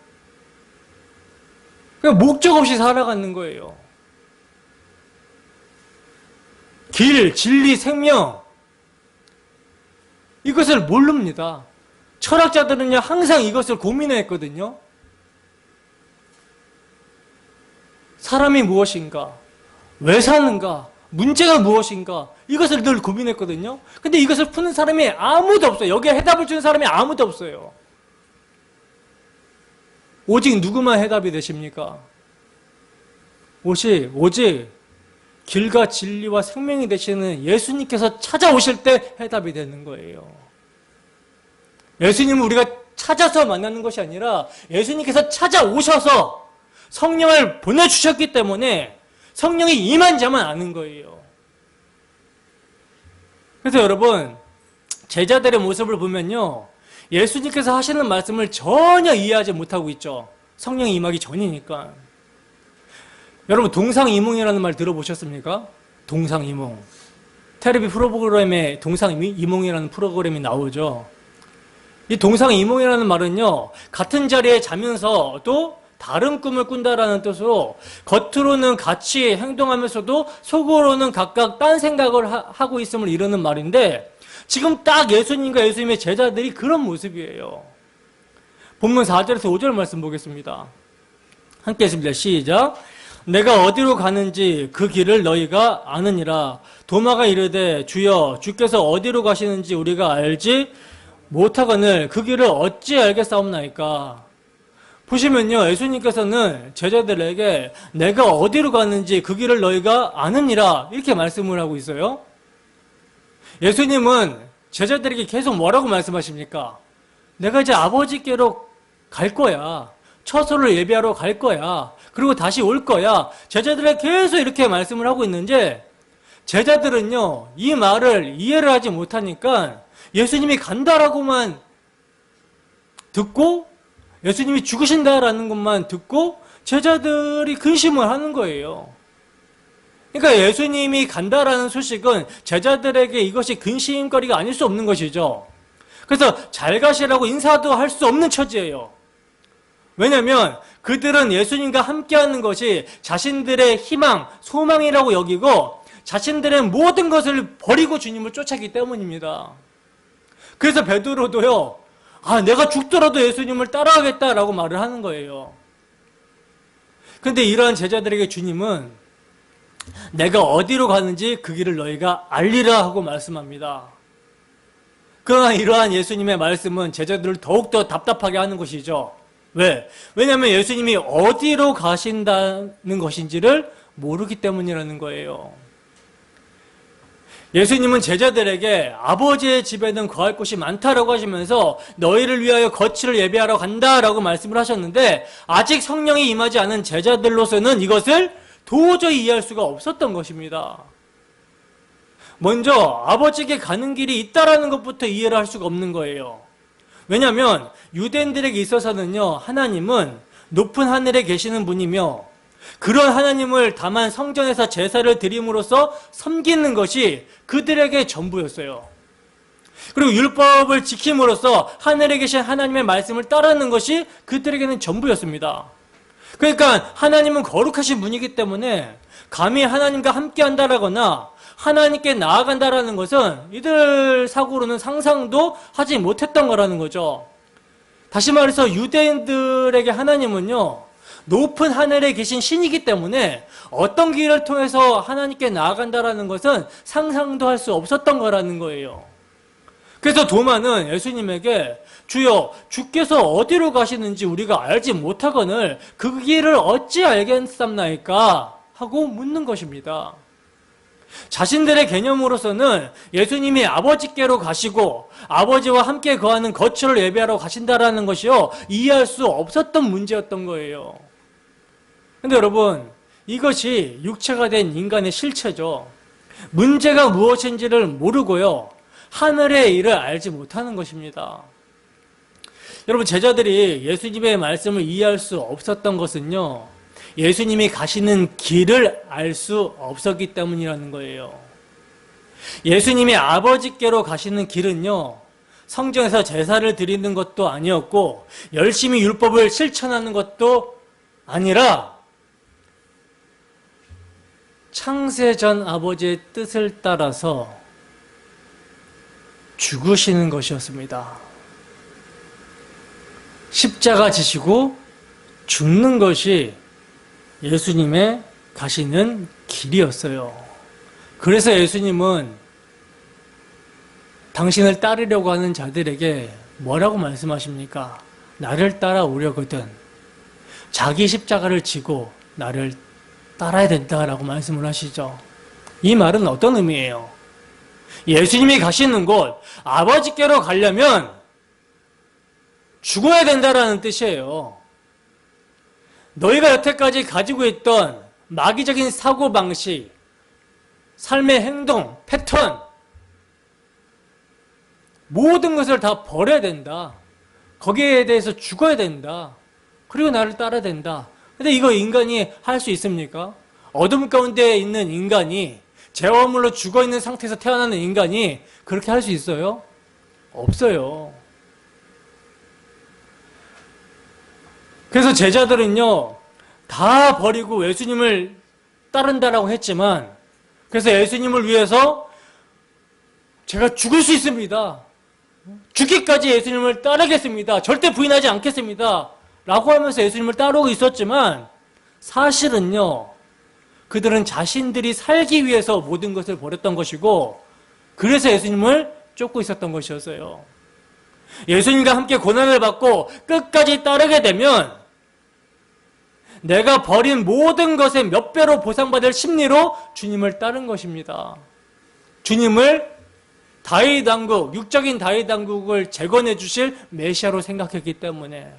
S1: 그냥 목적 없이 살아가는 거예요. 길, 진리, 생명, 이것을 모릅니다. 철학자들은요, 항상 이것을 고민했거든요. 사람이 무엇인가? 왜 사는가? 문제가 무엇인가? 이것을 늘 고민했거든요. 근데 이것을 푸는 사람이 아무도 없어요. 여기에 해답을 주는 사람이 아무도 없어요. 오직 누구만 해답이 되십니까? 오직 길과 진리와 생명이 되시는 예수님께서 찾아오실 때 해답이 되는 거예요. 예수님은 우리가 찾아서 만나는 것이 아니라 예수님께서 찾아오셔서 성령을 보내주셨기 때문에 성령이 임한 자만 아는 거예요. 그래서 여러분, 제자들의 모습을 보면요, 예수님께서 하시는 말씀을 전혀 이해하지 못하고 있죠. 성령이 임하기 전이니까. 여러분, 동상이몽이라는 말 들어보셨습니까? 동상이몽. 텔레비 프로그램에 동상이몽이라는 프로그램이 나오죠. 이 동상이몽이라는 말은요, 같은 자리에 자면서도 다른 꿈을 꾼다라는 뜻으로 겉으로는 같이 행동하면서도 속으로는 각각 딴 생각을 하고 있음을 이루는 말인데, 지금 딱 예수님과 예수님의 제자들이 그런 모습이에요. 본문 4절에서 5절 말씀 보겠습니다. 함께 했습니다. 시작. 내가 어디로 가는지 그 길을 너희가 아느니라. 도마가 이르되 주여 주께서 어디로 가시는지 우리가 알지 못하거늘 그 길을 어찌 알겠사옵나이까. 보시면요, 예수님께서는 제자들에게 내가 어디로 가는지 그 길을 너희가 아느니라 이렇게 말씀을 하고 있어요. 예수님은 제자들에게 계속 뭐라고 말씀하십니까? 내가 이제 아버지께로 갈 거야. 처소를 예비하러 갈 거야. 그리고 다시 올 거야. 제자들에게 계속 이렇게 말씀을 하고 있는데 제자들은요, 이 말을 이해를 하지 못하니까 예수님이 간다라고만 듣고 예수님이 죽으신다라는 것만 듣고 제자들이 근심을 하는 거예요. 그러니까 예수님이 간다라는 소식은 제자들에게 이것이 근심거리가 아닐 수 없는 것이죠. 그래서 잘 가시라고 인사도 할 수 없는 처지예요. 왜냐하면 그들은 예수님과 함께하는 것이 자신들의 희망, 소망이라고 여기고 자신들의 모든 것을 버리고 주님을 쫓았기 때문입니다. 그래서 베드로도요, 내가 죽더라도 예수님을 따라가겠다라고 말을 하는 거예요. 그런데 이러한 제자들에게 주님은 내가 어디로 가는지 그 길을 너희가 알리라 하고 말씀합니다. 그러나 이러한 예수님의 말씀은 제자들을 더욱더 답답하게 하는 것이죠. 왜? 왜냐하면 예수님이 어디로 가신다는 것인지를 모르기 때문이라는 거예요. 예수님은 제자들에게 아버지의 집에는 거할 곳이 많다라고 하시면서 너희를 위하여 거처를 예비하러 간다라고 말씀을 하셨는데 아직 성령이 임하지 않은 제자들로서는 이것을 도저히 이해할 수가 없었던 것입니다. 먼저 아버지에게 가는 길이 있다라는 것부터 이해를 할 수가 없는 거예요. 왜냐하면 유대인들에게 있어서는요, 하나님은 높은 하늘에 계시는 분이며 그런 하나님을 다만 성전에서 제사를 드림으로써 섬기는 것이 그들에게 전부였어요. 그리고 율법을 지킴으로써 하늘에 계신 하나님의 말씀을 따르는 것이 그들에게는 전부였습니다. 그러니까 하나님은 거룩하신 분이기 때문에 감히 하나님과 함께 한다라거나 하나님께 나아간다라는 것은 이들 사고로는 상상도 하지 못했던 거라는 거죠. 다시 말해서 유대인들에게 하나님은요, 높은 하늘에 계신 신이기 때문에 어떤 길을 통해서 하나님께 나아간다라는 것은 상상도 할 수 없었던 거라는 거예요. 그래서 도마는 예수님에게 주여, 주께서 어디로 가시는지 우리가 알지 못하거늘 그 길을 어찌 알겠삼나이까 하고 묻는 것입니다. 자신들의 개념으로서는 예수님이 아버지께로 가시고 아버지와 함께 거하는 거처를 예배하러 가신다라는 것이요, 이해할 수 없었던 문제였던 거예요. 근데 여러분, 이것이 육체가 된 인간의 실체죠. 문제가 무엇인지를 모르고요, 하늘의 일을 알지 못하는 것입니다. 여러분, 제자들이 예수님의 말씀을 이해할 수 없었던 것은요, 예수님이 가시는 길을 알 수 없었기 때문이라는 거예요. 예수님이 아버지께로 가시는 길은요, 성전에서 제사를 드리는 것도 아니었고 열심히 율법을 실천하는 것도 아니라 창세전 아버지의 뜻을 따라서 죽으시는 것이었습니다. 십자가 지시고 죽는 것이 예수님의 가시는 길이었어요. 그래서 예수님은 당신을 따르려고 하는 자들에게 뭐라고 말씀하십니까? 나를 따라오려거든 자기 십자가를 지고 나를 따라야 된다라고 말씀을 하시죠. 이 말은 어떤 의미예요? 예수님이 가시는 곳, 아버지께로 가려면 죽어야 된다라는 뜻이에요. 너희가 여태까지 가지고 있던 마귀적인 사고방식, 삶의 행동, 패턴, 모든 것을 다 버려야 된다. 거기에 대해서 죽어야 된다. 그리고 나를 따라야 된다. 근데 이거 인간이 할 수 있습니까? 어둠 가운데 있는 인간이, 죄화물로 죽어있는 상태에서 태어나는 인간이 그렇게 할 수 있어요? 없어요. 그래서 제자들은요, 다 버리고 예수님을 따른다라고 했지만, 그래서 예수님을 위해서 제가 죽을 수 있습니다. 죽기까지 예수님을 따르겠습니다. 절대 부인하지 않겠습니다. 라고 하면서 예수님을 따르고 있었지만, 사실은요, 그들은 자신들이 살기 위해서 모든 것을 버렸던 것이고, 그래서 예수님을 쫓고 있었던 것이었어요. 예수님과 함께 고난을 받고 끝까지 따르게 되면 내가 버린 모든 것의 몇 배로 보상받을 심리로 주님을 따른 것입니다. 주님을 다윗 왕국, 육적인 다윗 왕국을 재건해 주실 메시아로 생각했기 때문에.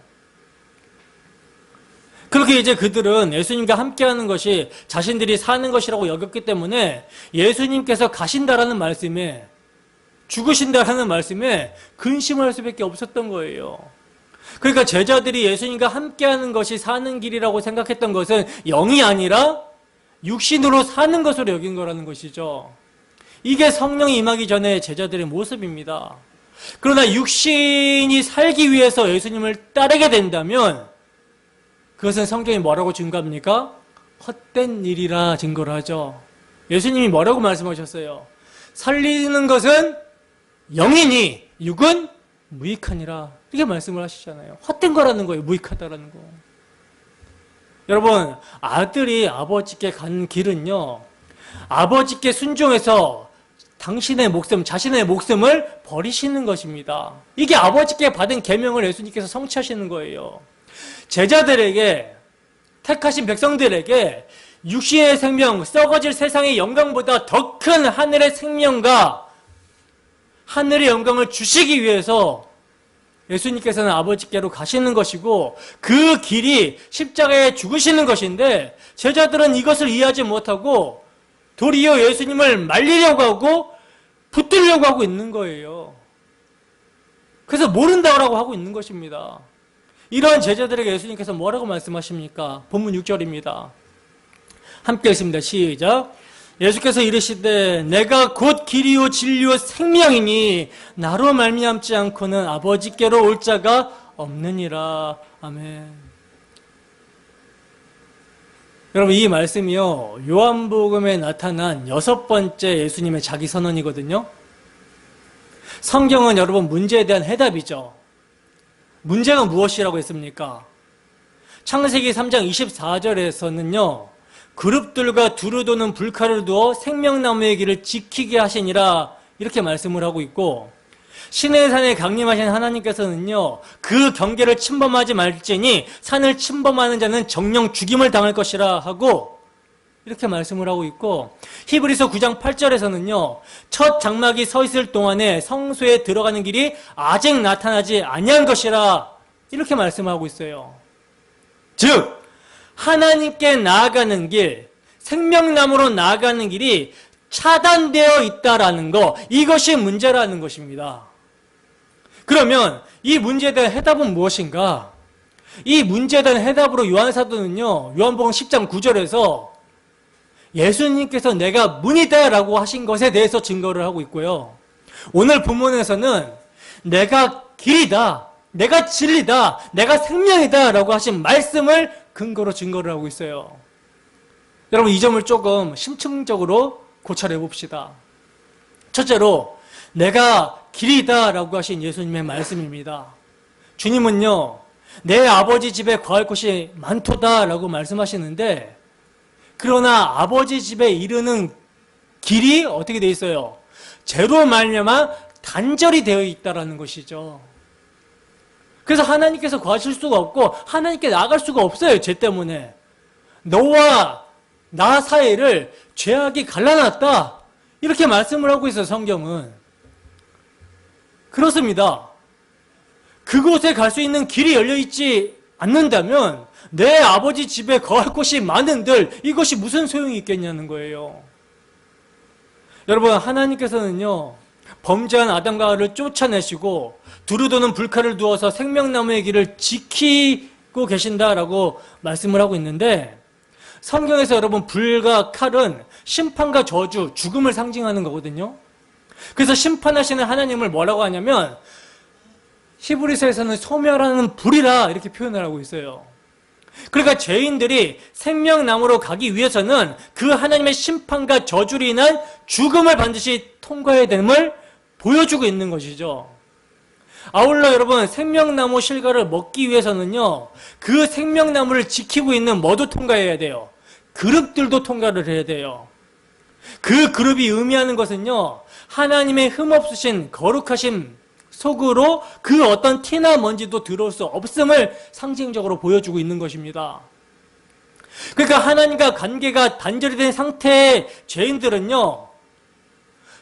S1: 그렇게 이제 그들은 예수님과 함께하는 것이 자신들이 사는 것이라고 여겼기 때문에 예수님께서 가신다라는 말씀에, 죽으신다라는 말씀에 근심을 할 수밖에 없었던 거예요. 그러니까 제자들이 예수님과 함께하는 것이 사는 길이라고 생각했던 것은 영이 아니라 육신으로 사는 것으로 여긴 거라는 것이죠. 이게 성령이 임하기 전에 제자들의 모습입니다. 그러나 육신이 살기 위해서 예수님을 따르게 된다면 그것은 성경이 뭐라고 증거합니까? 헛된 일이라 증거를 하죠. 예수님이 뭐라고 말씀하셨어요? 살리는 것은 영이니 육은 무익하니라. 이렇게 말씀을 하시잖아요. 헛된 거라는 거예요. 무익하다라는 거. 여러분, 아들이 아버지께 간 길은요, 아버지께 순종해서 당신의 목숨, 자신의 목숨을 버리시는 것입니다. 이게 아버지께 받은 계명을 예수님께서 성취하시는 거예요. 제자들에게, 택하신 백성들에게 육신의 생명, 썩어질 세상의 영광보다 더 큰 하늘의 생명과 하늘의 영광을 주시기 위해서 예수님께서는 아버지께로 가시는 것이고 그 길이 십자가에 죽으시는 것인데 제자들은 이것을 이해하지 못하고 도리어 예수님을 말리려고 하고 붙들려고 하고 있는 거예요. 그래서 모른다고 하고 있는 것입니다. 이러한 제자들에게 예수님께서 뭐라고 말씀하십니까? 본문 6절입니다. 함께 읽습니다. 시작. 예수께서 이르시되 내가 곧 길이요 진리요 생명이니 나로 말미암지 않고는 아버지께로 올 자가 없느니라. 아멘. 여러분, 이 말씀이요, 요한복음에 나타난 6번째 예수님의 자기 선언이거든요. 성경은 여러분 문제에 대한 해답이죠. 문제가 무엇이라고 했습니까? 창세기 3장 24절에서는요, 그룹들과 두루 도는 불칼을 두어 생명나무의 길을 지키게 하시니라, 이렇게 말씀을 하고 있고, 신의 산에 강림하신 하나님께서는요, 그 경계를 침범하지 말지니 산을 침범하는 자는 정령 죽임을 당할 것이라 하고 이렇게 말씀을 하고 있고, 히브리서 9장 8절에서는요, 첫 장막이 서 있을 동안에 성소에 들어가는 길이 아직 나타나지 아니한 것이라, 이렇게 말씀하고 있어요. 즉 하나님께 나아가는 길, 생명나무로 나아가는 길이 차단되어 있다라는 거, 이것이 문제라는 것입니다. 그러면 이 문제에 대한 해답은 무엇인가? 이 문제에 대한 해답으로 요한사도는요, 요한복음 10장 9절에서 예수님께서 내가 문이다 라고 하신 것에 대해서 증거를 하고 있고요. 오늘 본문에서는 내가 길이다, 내가 진리다, 내가 생명이다 라고 하신 말씀을 근거로 증거를 하고 있어요. 여러분, 이 점을 조금 심층적으로 고찰해 봅시다. 첫째로 내가 길이다 라고 하신 예수님의 말씀입니다. 주님은요, 내 아버지 집에 거할 곳이 많도다 라고 말씀하시는데, 그러나 아버지 집에 이르는 길이 어떻게 되어 있어요? 죄로 말미암아 단절이 되어 있다라는 것이죠. 그래서 하나님께서 거하실 수가 없고 하나님께 나아갈 수가 없어요. 죄 때문에. 너와 나 사이를 죄악이 갈라놨다, 이렇게 말씀을 하고 있어요. 성경은. 그렇습니다. 그곳에 갈 수 있는 길이 열려있지 않는다면 내 아버지 집에 거할 곳이 많은들 이것이 무슨 소용이 있겠냐는 거예요. 여러분, 하나님께서는요, 범죄한 아담과 하와를 쫓아내시고 두루도는 불칼을 두어서 생명나무의 길을 지키고 계신다라고 말씀을 하고 있는데, 성경에서 여러분 불과 칼은 심판과 저주, 죽음을 상징하는 거거든요. 그래서 심판하시는 하나님을 뭐라고 하냐면 히브리서에서는 소멸하는 불이라 이렇게 표현을 하고 있어요. 그러니까 죄인들이 생명나무로 가기 위해서는 그 하나님의 심판과 저주로 인한 죽음을 반드시 통과해야 됨을 보여주고 있는 것이죠. 아울러 여러분, 생명나무 실과를 먹기 위해서는요, 그 생명나무를 지키고 있는 뭐도 통과해야 돼요? 그룹들도 통과를 해야 돼요. 그 그룹이 의미하는 것은요, 하나님의 흠없으신 거룩하신 속으로 그 어떤 티나 먼지도 들어올 수 없음을 상징적으로 보여주고 있는 것입니다. 그러니까 하나님과 관계가 단절이 된 상태의 죄인들은요,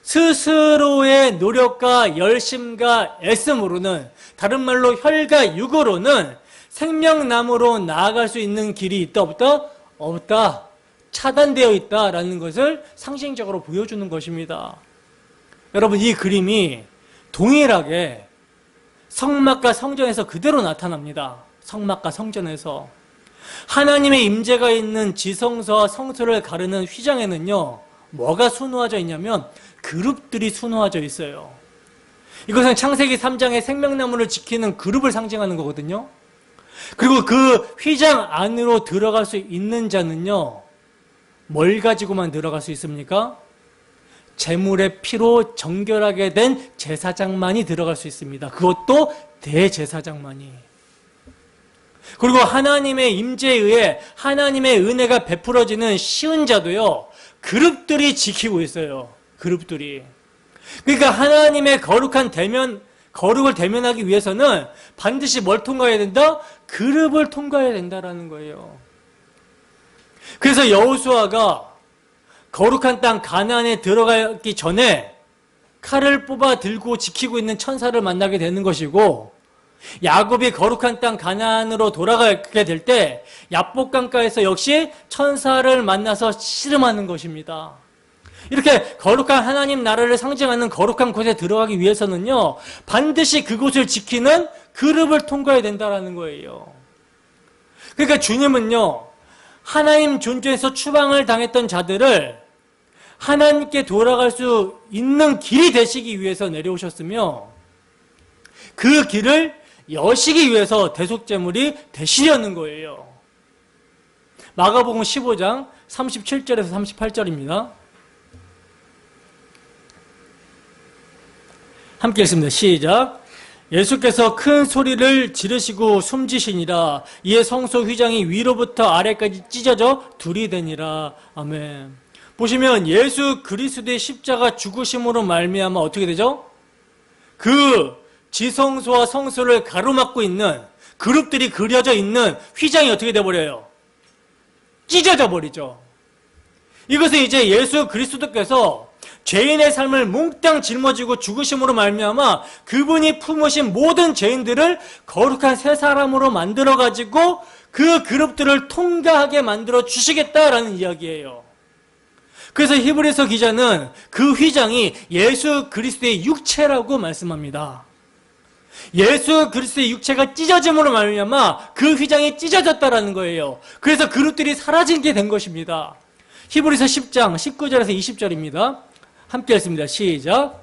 S1: 스스로의 노력과 열심과 애씀으로는, 다른 말로 혈과 육으로는 생명나무로 나아갈 수 있는 길이 있다 없다? 없다. 차단되어 있다라는 것을 상징적으로 보여주는 것입니다. 여러분, 이 그림이 동일하게 성막과 성전에서 그대로 나타납니다. 성막과 성전에서. 하나님의 임재가 있는 지성소와 성소를 가르는 휘장에는요, 뭐가 수놓아져 있냐면 그룹들이 수놓아져 있어요. 이것은 창세기 3장의 생명나무를 지키는 그룹을 상징하는 거거든요. 그리고 그 휘장 안으로 들어갈 수 있는 자는요, 뭘 가지고만 들어갈 수 있습니까? 제물의 피로 정결하게 된 제사장만이 들어갈 수 있습니다. 그것도 대제사장만이. 그리고 하나님의 임재에 의해 하나님의 은혜가 베풀어지는 쉬운 자도요, 그룹들이 지키고 있어요. 그룹들이. 그러니까 하나님의 거룩을 대면하기 위해서는 반드시 뭘 통과해야 된다? 그룹을 통과해야 된다라는 거예요. 그래서 여호수아가 거룩한 땅 가나안에 들어가기 전에 칼을 뽑아 들고 지키고 있는 천사를 만나게 되는 것이고, 야곱이 거룩한 땅 가나안으로 돌아가게 될 때 야복강가에서 역시 천사를 만나서 씨름하는 것입니다. 이렇게 거룩한 하나님 나라를 상징하는 거룩한 곳에 들어가기 위해서는요, 반드시 그곳을 지키는 그룹을 통과해야 된다는 거예요. 그러니까 주님은요, 하나님 존재에서 추방을 당했던 자들을 하나님께 돌아갈 수 있는 길이 되시기 위해서 내려오셨으며, 그 길을 여시기 위해서 대속제물이 되시려는 거예요. 마가복음 15장 37절에서 38절입니다. 함께 읽습니다. 시작. 예수께서 큰 소리를 지르시고 숨지시니라. 이에 성소 휘장이 위로부터 아래까지 찢어져 둘이 되니라. 아멘. 보시면 예수 그리스도의 십자가 죽으심으로 말미암아 어떻게 되죠? 그 지성소와 성소를 가로막고 있는 그룹들이 그려져 있는 휘장이 어떻게 돼버려요? 찢어져 버리죠. 이것은 이제 예수 그리스도께서 죄인의 삶을 몽땅 짊어지고 죽으심으로 말미암아 그분이 품으신 모든 죄인들을 거룩한 새 사람으로 만들어가지고 그 그룹들을 통과하게 만들어 주시겠다라는 이야기예요. 그래서 히브리서 기자는 그 휘장이 예수 그리스도의 육체라고 말씀합니다. 예수 그리스도의 육체가 찢어짐으로 말미암아 그 휘장이 찢어졌다라는 거예요. 그래서 그룹들이 사라지게 된 것입니다. 히브리서 10장 19절에서 20절입니다. 함께 읽습니다. 시작.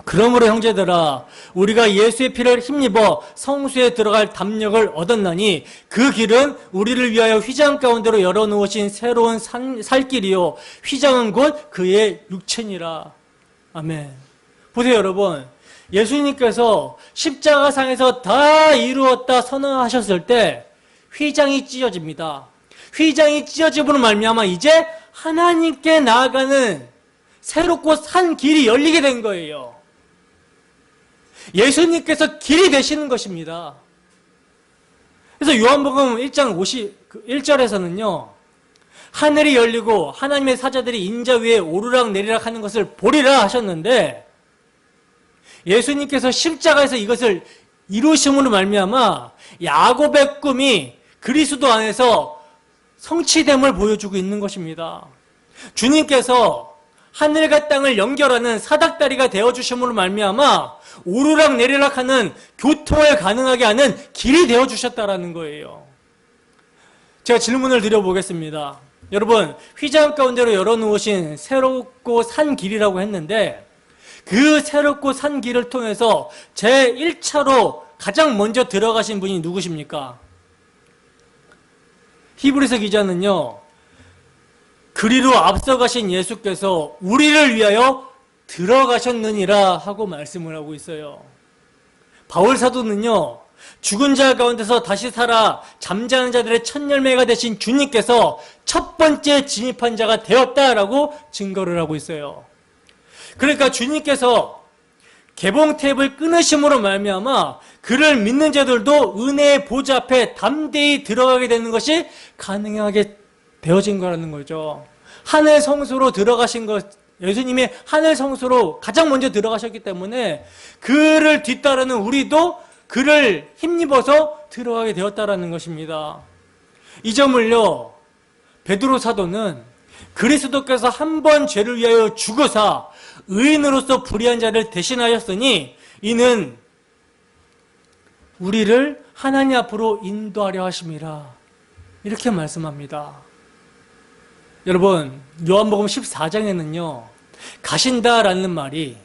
S1: 그러므로 형제들아, 우리가 예수의 피를 힘입어 성수에 들어갈 담력을 얻었나니 그 길은 우리를 위하여 휘장 가운데로 열어놓으신 새로운 살길이요 휘장은 곧 그의 육체니라. 아멘. 보세요 여러분, 예수님께서 십자가상에서 다 이루었다 선언하셨을 때 휘장이 찢어집니다. 휘장이 찢어짐으로 말미암아 이제 하나님께 나아가는 새롭고 산 길이 열리게 된 거예요. 예수님께서 길이 되시는 것입니다. 그래서 요한복음 1장 51절에서는요, 하늘이 열리고 하나님의 사자들이 인자 위에 오르락 내리락 하는 것을 보리라 하셨는데, 예수님께서 십자가에서 이것을 이루심으로 말미암아 야곱의 꿈이 그리스도 안에서 성취됨을 보여주고 있는 것입니다. 주님께서 하늘과 땅을 연결하는 사닥다리가 되어주심으로 말미암아 오르락 내리락 하는 교통을 가능하게 하는 길이 되어주셨다라는 거예요. 제가 질문을 드려보겠습니다. 여러분, 휘장 가운데로 열어놓으신 새롭고 산 길이라고 했는데 그 새롭고 산 길을 통해서 제1차로 가장 먼저 들어가신 분이 누구십니까? 히브리서 기자는요, 그리로 앞서가신 예수께서 우리를 위하여 들어가셨느니라 하고 말씀을 하고 있어요. 바울 사도는요, 죽은 자 가운데서 다시 살아 잠자는 자들의 첫 열매가 되신 주님께서 첫 번째 진입한 자가 되었다라고 증거를 하고 있어요. 그러니까 주님께서 개봉 탭을 끊으심으로 말미암아 그를 믿는 자들도 은혜의 보좌 앞에 담대히 들어가게 되는 것이 가능하게 되어진 거라는 거죠. 하늘 성소로 들어가신 것, 예수님이 하늘 성소로 가장 먼저 들어가셨기 때문에 그를 뒤따르는 우리도 그를 힘입어서 들어가게 되었다라는 것입니다. 이 점을요, 베드로 사도는 그리스도께서 한 번 죄를 위하여 죽으사 의인으로서 불의한 자를 대신하였으니 이는 우리를 하나님 앞으로 인도하려 하심이라, 이렇게 말씀합니다. 여러분, 요한복음 14장에는요 가신다라는 말이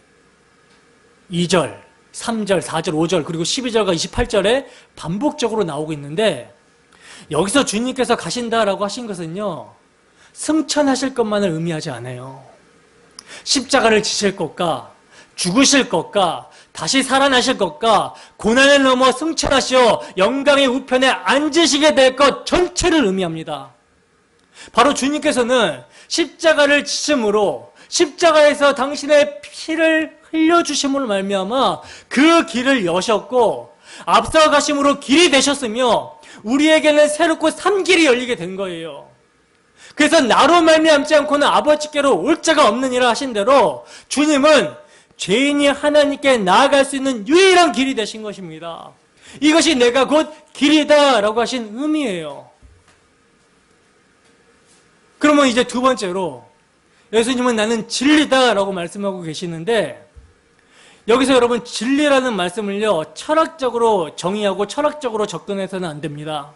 S1: 2절, 3절, 4절, 5절 그리고 12절과 28절에 반복적으로 나오고 있는데, 여기서 주님께서 가신다라고 하신 것은요 승천하실 것만을 의미하지 않아요. 십자가를 지실 것과 죽으실 것과 다시 살아나실 것과 고난을 넘어 승천하시어 영광의 우편에 앉으시게 될 것 전체를 의미합니다. 바로 주님께서는 십자가를 지심으로, 십자가에서 당신의 피를 흘려주심으로 말미암아 그 길을 여셨고 앞서가심으로 길이 되셨으며 우리에게는 새롭고 산 길이 열리게 된 거예요. 그래서 나로 말미암지 않고는 아버지께로 올 자가 없느니라 하신 대로 주님은 죄인이 하나님께 나아갈 수 있는 유일한 길이 되신 것입니다. 이것이 내가 곧 길이다 라고 하신 의미예요. 그러면 이제 두 번째로 예수님은 나는 진리다 라고 말씀하고 계시는데, 여기서 여러분 진리라는 말씀을요 철학적으로 정의하고 철학적으로 접근해서는 안 됩니다.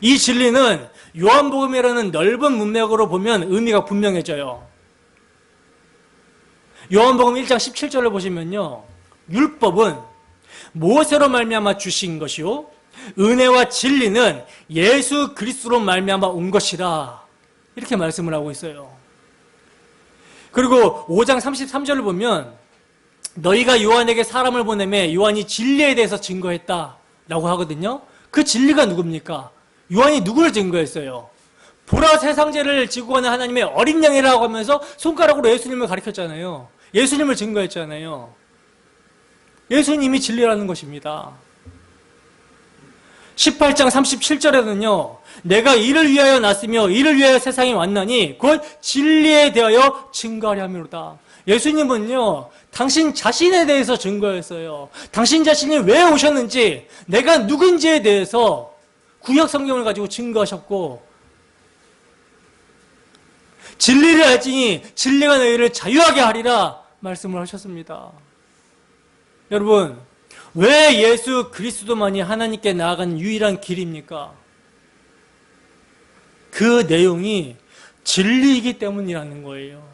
S1: 이 진리는 요한복음이라는 넓은 문맥으로 보면 의미가 분명해져요. 요한복음 1장 17절을 보시면요, 율법은 모세로 말미암아 주신 것이요 은혜와 진리는 예수 그리스도로 말미암아 온 것이라, 이렇게 말씀을 하고 있어요. 그리고 5장 33절을 보면 너희가 요한에게 사람을 보내매 요한이 진리에 대해서 증거했다라고 하거든요. 그 진리가 누굽니까? 요한이 누구를 증거했어요? 보라 세상 죄를 지고 가는 하나님의 어린 양이라고 하면서 손가락으로 예수님을 가리켰잖아요. 예수님을 증거했잖아요. 예수님이 진리라는 것입니다. 18장 37절에는요 내가 이를 위하여 났으며 이를 위하여 세상에 왔나니 곧 진리에 대하여 증거하려 함이로다. 예수님은요 당신 자신에 대해서 증거했어요. 당신 자신이 왜 오셨는지, 내가 누군지에 대해서 구약 성경을 가지고 증거하셨고, 진리를 알지니 진리가 너희를 자유하게 하리라 말씀을 하셨습니다. 여러분, 왜 예수 그리스도만이 하나님께 나아가는 유일한 길입니까? 그 내용이 진리이기 때문이라는 거예요.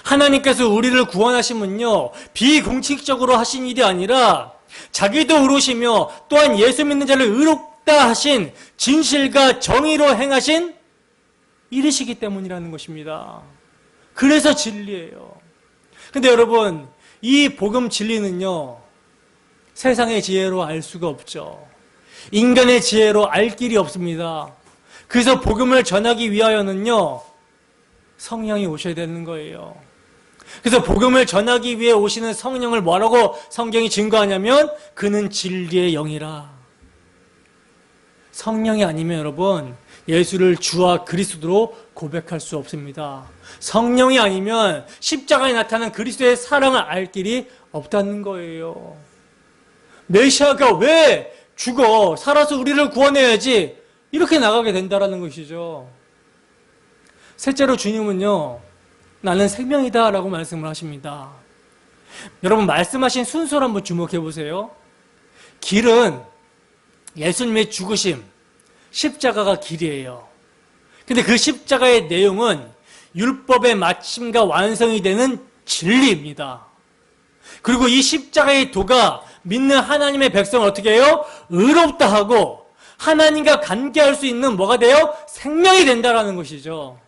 S1: 하나님께서 우리를 구원하심은요 비공식적으로 하신 일이 아니라 자기도 의로우시며 또한 예수 믿는 자를 의롭다 하신 진실과 정의로 행하신 일이시기 때문이라는 것입니다. 그래서 진리예요. 근데 여러분, 이 복음 진리는요 세상의 지혜로 알 수가 없죠. 인간의 지혜로 알 길이 없습니다. 그래서 복음을 전하기 위하여는요 성령이 오셔야 되는 거예요. 그래서 복음을 전하기 위해 오시는 성령을 뭐라고 성경이 증거하냐면 그는 진리의 영이라. 성령이 아니면 여러분 예수를 주와 그리스도로 고백할 수 없습니다. 성령이 아니면 십자가에 나타난 그리스도의 사랑을 알 길이 없다는 거예요. 메시아가 왜 죽어? 살아서 우리를 구원해야지. 이렇게 나가게 된다는 것이죠. 셋째로 주님은요 나는 생명이다 라고 말씀을 하십니다. 여러분, 말씀하신 순서를 한번 주목해 보세요. 길은 예수님의 죽으심, 십자가가 길이에요. 근데 그 십자가의 내용은 율법의 마침과 완성이 되는 진리입니다. 그리고 이 십자가의 도가 믿는 하나님의 백성을 어떻게 해요? 의롭다 하고 하나님과 관계할 수 있는 뭐가 돼요? 생명이 된다라는 것이죠.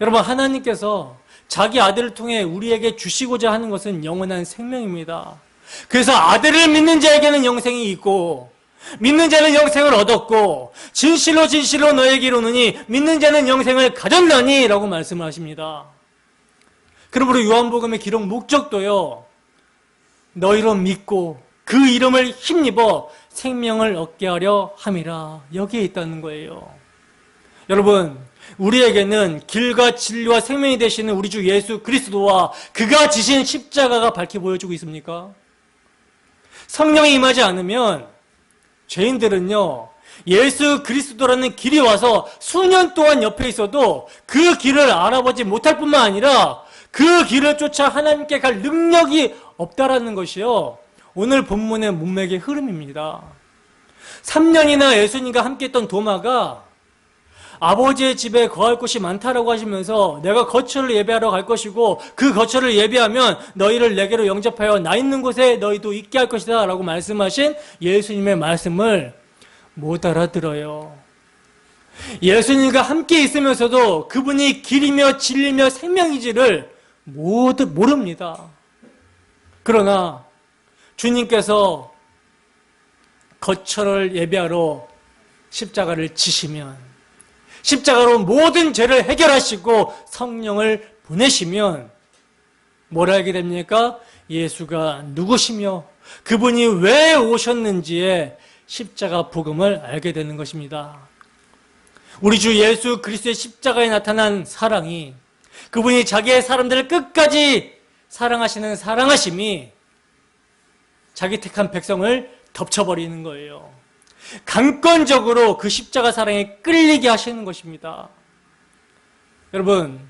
S1: 여러분, 하나님께서 자기 아들을 통해 우리에게 주시고자 하는 것은 영원한 생명입니다. 그래서 아들을 믿는 자에게는 영생이 있고 믿는 자는 영생을 얻었고 진실로 진실로 너에게 이르노니 믿는 자는 영생을 가졌나니 라고 말씀을 하십니다. 그러므로 요한복음의 기록 목적도요 너희로 믿고 그 이름을 힘입어 생명을 얻게 하려 함이라. 여기에 있다는 거예요. 여러분, 우리에게는 길과 진리와 생명이 되시는 우리 주 예수 그리스도와 그가 지신 십자가가 밝히 보여주고 있습니까? 성령이 임하지 않으면 죄인들은요, 예수 그리스도라는 길이 와서 수년 동안 옆에 있어도 그 길을 알아보지 못할 뿐만 아니라 그 길을 쫓아 하나님께 갈 능력이 없다라는 것이요, 오늘 본문의 문맥의 흐름입니다. 3년이나 예수님과 함께 했던 도마가 아버지의 집에 거할 곳이 많다라고 하시면서 내가 거처를 예배하러 갈 것이고 그 거처를 예배하면 너희를 내게로 영접하여 나 있는 곳에 너희도 있게 할 것이다 라고 말씀하신 예수님의 말씀을 못 알아들어요. 예수님과 함께 있으면서도 그분이 길이며 진리며 생명이지를 모릅니다. 그러나 주님께서 거처를 예배하러 십자가를 지시면, 십자가로 모든 죄를 해결하시고 성령을 보내시면 뭘 알게 됩니까? 예수가 누구시며 그분이 왜 오셨는지에 십자가 복음을 알게 되는 것입니다. 우리 주 예수 그리스도의 십자가에 나타난 사랑이, 그분이 자기의 사람들을 끝까지 사랑하시는 사랑하심이 자기 택한 백성을 덮쳐버리는 거예요. 강권적으로 그 십자가 사랑에 끌리게 하시는 것입니다. 여러분,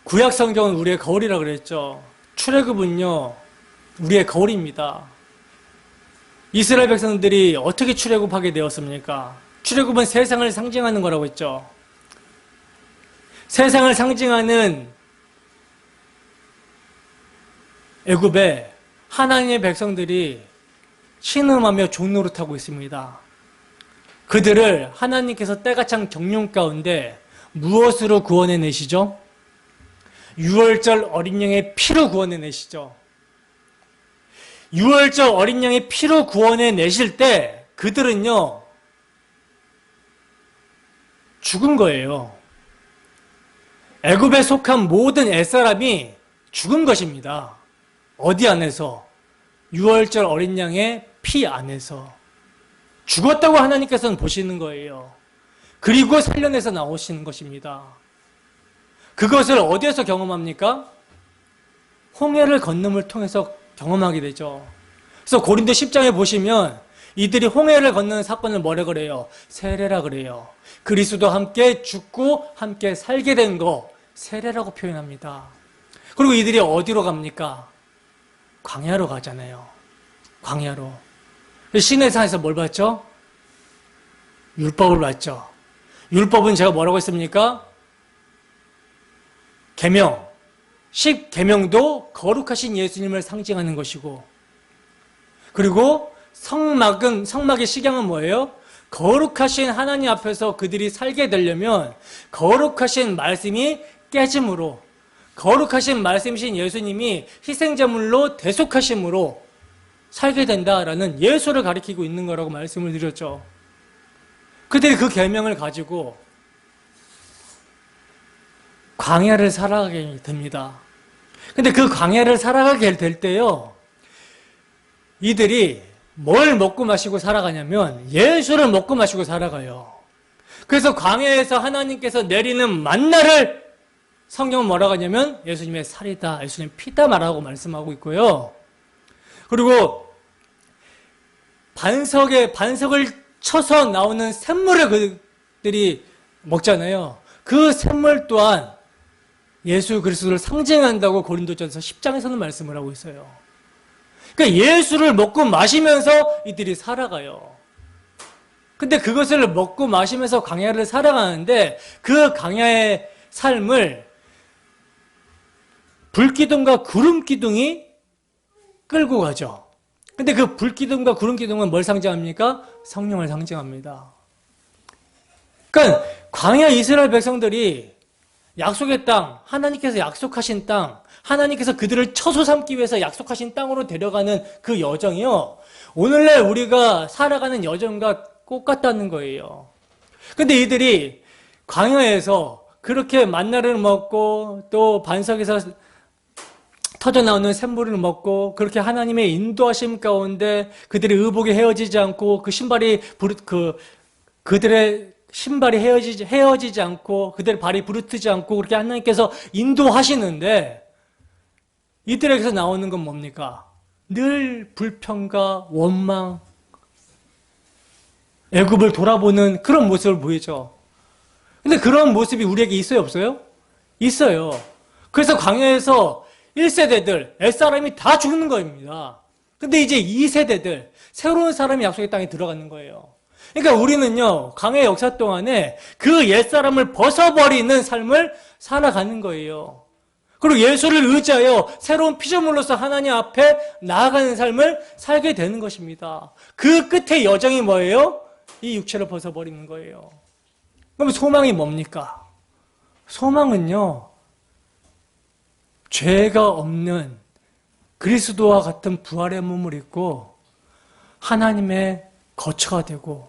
S1: 구약 성경은 우리의 거울이라 그랬죠. 출애굽은요, 우리의 거울입니다. 이스라엘 백성들이 어떻게 출애굽하게 되었습니까? 출애굽은 세상을 상징하는 거라고 했죠. 세상을 상징하는 애굽에 하나님의 백성들이 신음하며 종노릇하고 있습니다. 그들을 하나님께서 때가찬 경륜 가운데 무엇으로 구원해내시죠? 유월절 어린 양의 피로 구원해내시죠. 유월절 어린 양의 피로 구원해내실 때 그들은요, 죽은 거예요. 애굽에 속한 모든 옛사람이 죽은 것입니다. 어디 안에서? 유월절 어린 양의 피 안에서 죽었다고 하나님께서는 보시는 거예요. 그리고 살려내서 나오시는 것입니다. 그것을 어디에서 경험합니까? 홍해를 건넌을 통해서 경험하게 되죠. 그래서 고린도 10장에 보시면 이들이 홍해를 건너는 사건을 뭐라 그래요? 세례라 그래요. 그리스도와 함께 죽고 함께 살게 된 거 세례라고 표현합니다. 그리고 이들이 어디로 갑니까? 광야로 가잖아요. 광야로. 시내산에서 뭘 봤죠? 율법을 봤죠. 율법은 제가 뭐라고 했습니까? 계명. 10계명도 거룩하신 예수님을 상징하는 것이고, 그리고 성막의 식양은 뭐예요? 거룩하신 하나님 앞에서 그들이 살게 되려면 거룩하신 말씀이 깨짐으로, 거룩하신 말씀이신 예수님이 희생제물로 대속하심으로 살게 된다라는 예수를 가리키고 있는 거라고 말씀을 드렸죠. 그들이 그 계명을 가지고 광야를 살아가게 됩니다. 근데 그 광야를 살아가게 될 때요, 이들이 뭘 먹고 마시고 살아가냐면 예수를 먹고 마시고 살아가요. 그래서 광야에서 하나님께서 내리는 만나를 성경은 뭐라고 하냐면 예수님의 살이다, 예수님의 피다 말하고 말씀하고 있고요. 그리고 반석을 쳐서 나오는 샘물을 그들이 먹잖아요. 그 샘물 또한 예수 그리스도를 상징한다고 고린도전서 10장에서는 말씀을 하고 있어요. 그러니까 예수를 먹고 마시면서 이들이 살아가요. 근데 그것을 먹고 마시면서 광야를 살아가는데 그 광야의 삶을 불기둥과 구름기둥이 끌고 가죠. 근데 그 불기둥과 구름기둥은 뭘 상징합니까? 성령을 상징합니다. 그러니까 광야 이스라엘 백성들이 약속의 땅, 하나님께서 약속하신 땅, 하나님께서 그들을 처소 삼기 위해서 약속하신 땅으로 데려가는 그 여정이요, 오늘날 우리가 살아가는 여정과 똑같다는 거예요. 근데 이들이 광야에서 그렇게 만나를 먹고 또 반석에서 터져나오는 샘물을 먹고 그렇게 하나님의 인도하심 가운데 그들의 의복이 헤어지지 않고 그들의 신발이 헤어지지 않고 그들의 발이 부르트지 않고 그렇게 하나님께서 인도하시는데 이들에게서 나오는 건 뭡니까? 늘 불평과 원망, 애굽을 돌아보는 그런 모습을 보이죠. 근데 그런 모습이 우리에게 있어요, 없어요? 있어요. 그래서 광야에서 1세대들, 옛사람이 다 죽는 겁니다. 근데 이제 2세대들, 새로운 사람이 약속의 땅에 들어가는 거예요. 그러니까 우리는요, 광야의 역사 동안에 그 옛사람을 벗어버리는 삶을 살아가는 거예요. 그리고 예수를 의지하여 새로운 피조물로서 하나님 앞에 나아가는 삶을 살게 되는 것입니다. 그 끝의 여정이 뭐예요? 이 육체를 벗어버리는 거예요. 그럼 소망이 뭡니까? 소망은요, 죄가 없는 그리스도와 같은 부활의 몸을 입고 하나님의 거처가 되고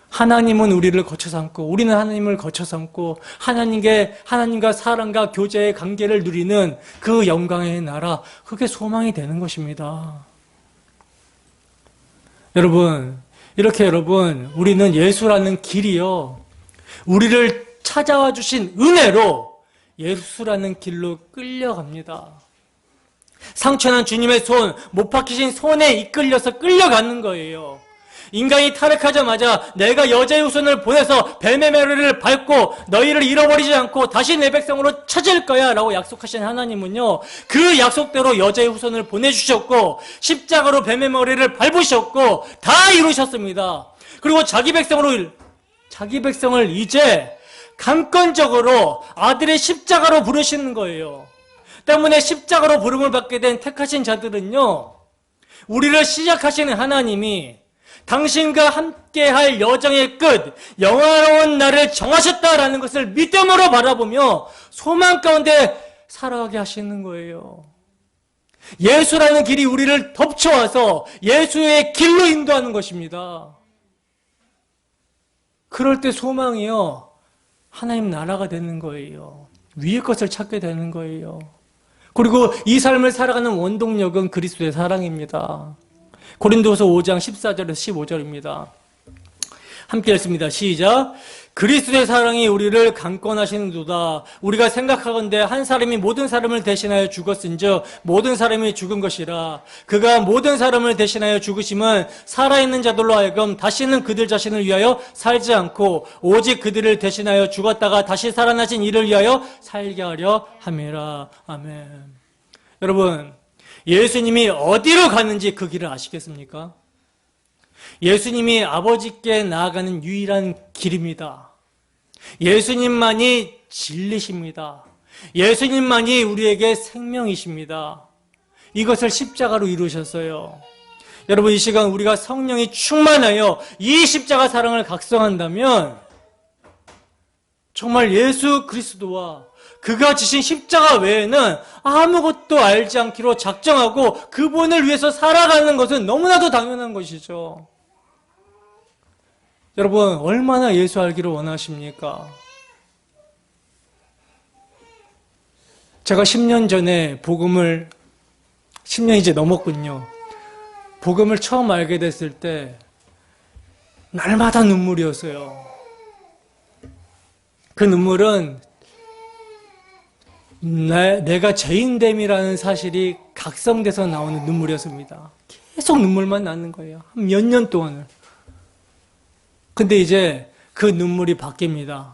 S1: 하나님은 우리를 거쳐 삼고 우리는 하나님을 거쳐 삼고 하나님과 사람과 교제의 관계를 누리는 그 영광의 나라, 그게 소망이 되는 것입니다. 여러분, 우리는 예수라는 길이요, 우리를 찾아와 주신 은혜로 예수라는 길로 끌려갑니다. 상처난 주님의 손, 못 박히신 손에 이끌려서 끌려가는 거예요. 인간이 타락하자마자 내가 여자의 후손을 보내서 뱀의 머리를 밟고 너희를 잃어버리지 않고 다시 내 백성으로 찾을 거야 라고 약속하신 하나님은요, 그 약속대로 여자의 후손을 보내주셨고 십자가로 뱀의 머리를 밟으셨고 다 이루셨습니다. 그리고 자기 백성을 이제 강권적으로 아들의 십자가로 부르시는 거예요. 때문에 십자가로 부름을 받게 된 택하신 자들은요, 우리를 시작하시는 하나님이 당신과 함께할 여정의 끝, 영화로운 날을 정하셨다라는 것을 믿음으로 바라보며 소망 가운데 살아가게 하시는 거예요. 예수라는 길이 우리를 덮쳐와서 예수의 길로 인도하는 것입니다. 그럴 때 소망이요, 하나님 나라가 되는 거예요. 위의 것을 찾게 되는 거예요. 그리고 이 삶을 살아가는 원동력은 그리스도의 사랑입니다. 고린도서 5장 14절에서 15절입니다. 함께 읽습니다. 시작. 그리스도의 사랑이 우리를 강권하시는도다. 우리가 생각하건대 한 사람이 모든 사람을 대신하여 죽었은즉 모든 사람이 죽은 것이라. 그가 모든 사람을 대신하여 죽으심은 살아있는 자들로 하여금 다시는 그들 자신을 위하여 살지 않고 오직 그들을 대신하여 죽었다가 다시 살아나신 이를 위하여 살게 하려 함이라. 아멘. 여러분, 예수님이 어디로 가는지 그 길을 아시겠습니까? 예수님이 아버지께 나아가는 유일한 길입니다. 예수님만이 진리십니다. 예수님만이 우리에게 생명이십니다. 이것을 십자가로 이루셨어요. 여러분, 이 시간 우리가 성령이 충만하여 이 십자가 사랑을 각성한다면 정말 예수 그리스도와 그가 지신 십자가 외에는 아무것도 알지 않기로 작정하고 그분을 위해서 살아가는 것은 너무나도 당연한 것이죠. 여러분, 얼마나 예수 알기를 원하십니까? 제가 10년 전에 10년이 이제 넘었군요. 복음을 처음 알게 됐을 때 날마다 눈물이었어요. 그 눈물은 내가 죄인됨이라는 사실이 각성돼서 나오는 눈물이었습니다. 계속 눈물만 나는 거예요. 한 몇 년 동안을. 근데 이제 그 눈물이 바뀝니다.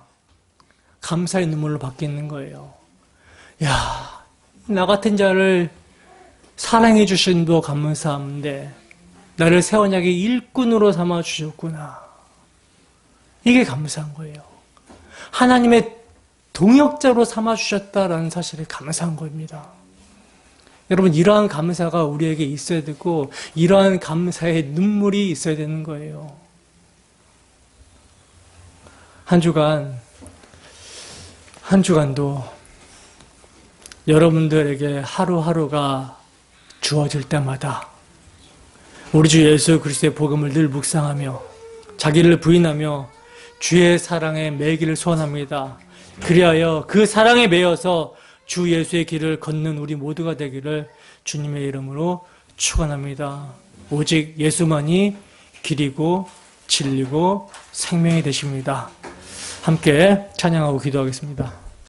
S1: 감사의 눈물로 바뀌는 거예요. 야, 나 같은 자를 사랑해 주신도 감사한데 나를 새 언약의 일꾼으로 삼아 주셨구나. 이게 감사한 거예요. 하나님의 동역자로 삼아 주셨다라는 사실에 감사한 겁니다. 여러분, 이러한 감사가 우리에게 있어야 되고 이러한 감사의 눈물이 있어야 되는 거예요. 한 주간도 여러분들에게 하루하루가 주어질 때마다 우리 주 예수 그리스도의 복음을 늘 묵상하며 자기를 부인하며 주의 사랑에 매기를 소원합니다. 그리하여 그 사랑에 매여서 주 예수의 길을 걷는 우리 모두가 되기를 주님의 이름으로 축원합니다. 오직 예수만이 길이고 진리고 생명이 되십니다. 함께 찬양하고 기도하겠습니다.